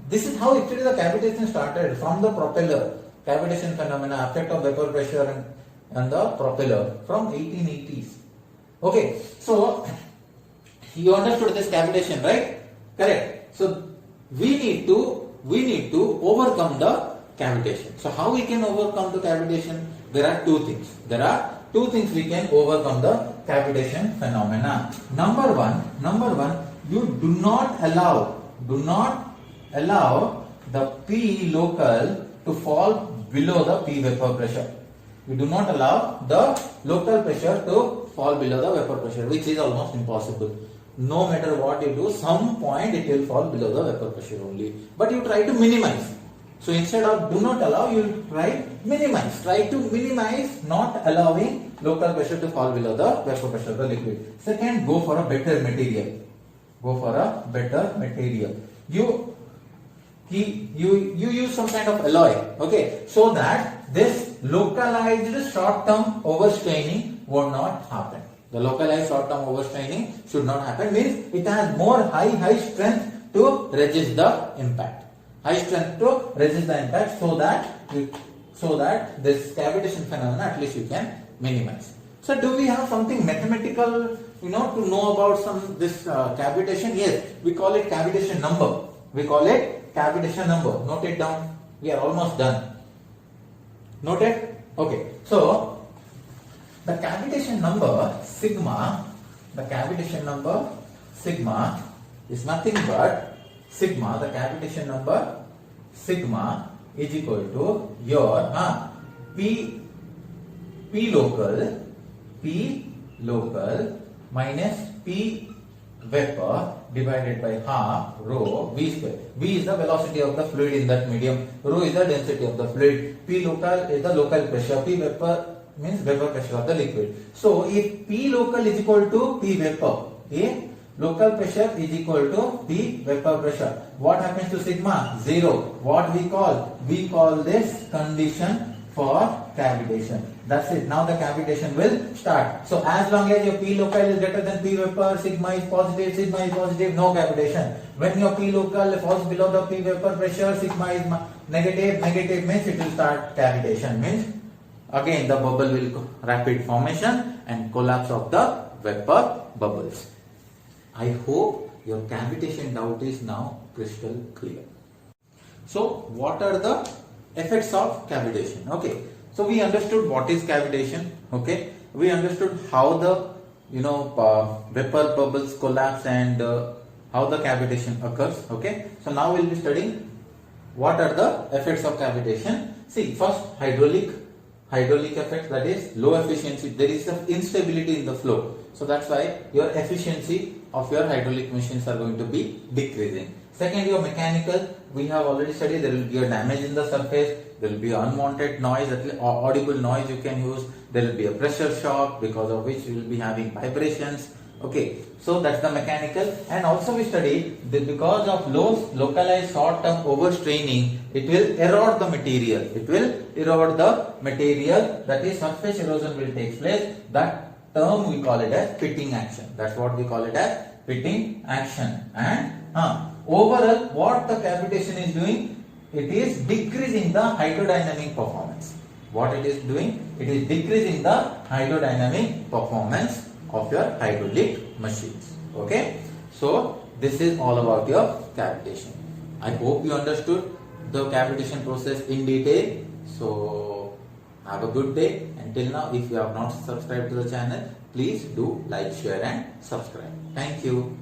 This is how actually the cavitation started, from the propeller. Cavitation phenomena, effect of vapor pressure and the propeller from 1880s. Okay, so you understood this cavitation, right? Correct. So we need to overcome the cavitation. So how we can overcome the cavitation? There are two things. There are two things we can overcome the cavitation phenomena. Number one, you do not allow the P local to fall below the P vapor pressure. You do not allow the local pressure to fall below the vapor pressure, which is almost impossible. No matter what you do, some point it will fall below the vapor pressure only. But you try to minimize. So instead of do not allow, you try minimize. Try to minimize not allowing local pressure to fall below the vapor pressure of the liquid. Second, go for a better material. Go for a better material. You use some kind of alloy, okay, so that this localized short-term overstraining would not happen. The localized short-term overstraining should not happen, means it has more high strength to resist the impact. high strength to resist the impact, so that this cavitation phenomenon at least you can minimize. So do we have something mathematical, to know about this cavitation? Yes, we call it cavitation number. We call it cavitation number. Note it down. We are almost done. Note it? Okay. So the cavitation number sigma is nothing but sigma. The cavitation number sigma is equal to your P local minus P vapor divided by half rho V square. V is the velocity of the fluid in that medium. Rho is the density of the fluid. P local is the local pressure. P vapor means vapor pressure of the liquid. So if P local is equal to P vapor, local pressure is equal to P vapor pressure, what happens to sigma? 0. What we call? We call this condition for cavitation. That's it. Now the cavitation will start. So as long as your P local is greater than P vapor, sigma is positive, no cavitation. When your P local falls below the P vapor pressure, sigma is negative means it will start cavitation. Means again the bubble will go rapid formation and collapse of the vapor bubbles. I hope your cavitation doubt is now crystal clear. So what are the effects of cavitation? Okay, so we understood what is cavitation. Okay, we understood how the vapor bubbles collapse and how the cavitation occurs. Okay, so now we'll be studying what are the effects of cavitation. See, first hydraulic effects, that is low efficiency. There is some instability in the flow, so that's why your efficiency of your hydraulic machines are going to be decreasing. Second, your mechanical, we have already studied, there will be a damage in the surface, there will be unwanted noise, audible noise you can use, there will be a pressure shock because of which you will be having vibrations. Okay, so that's the mechanical. And also we studied that because of localized short-term overstraining, it will erode the material. That is, surface erosion will take place. That term we call it as pitting action. That's what we call it as pitting action. And overall, what the cavitation is doing? It is decreasing the hydrodynamic performance. What it is doing? It is decreasing the hydrodynamic performance of your hydraulic machines. Okay, so this is all about your cavitation. I hope you understood the cavitation process in detail. So have a good day. Until now, if you have not subscribed to the channel, please do like, share and subscribe. Thank you.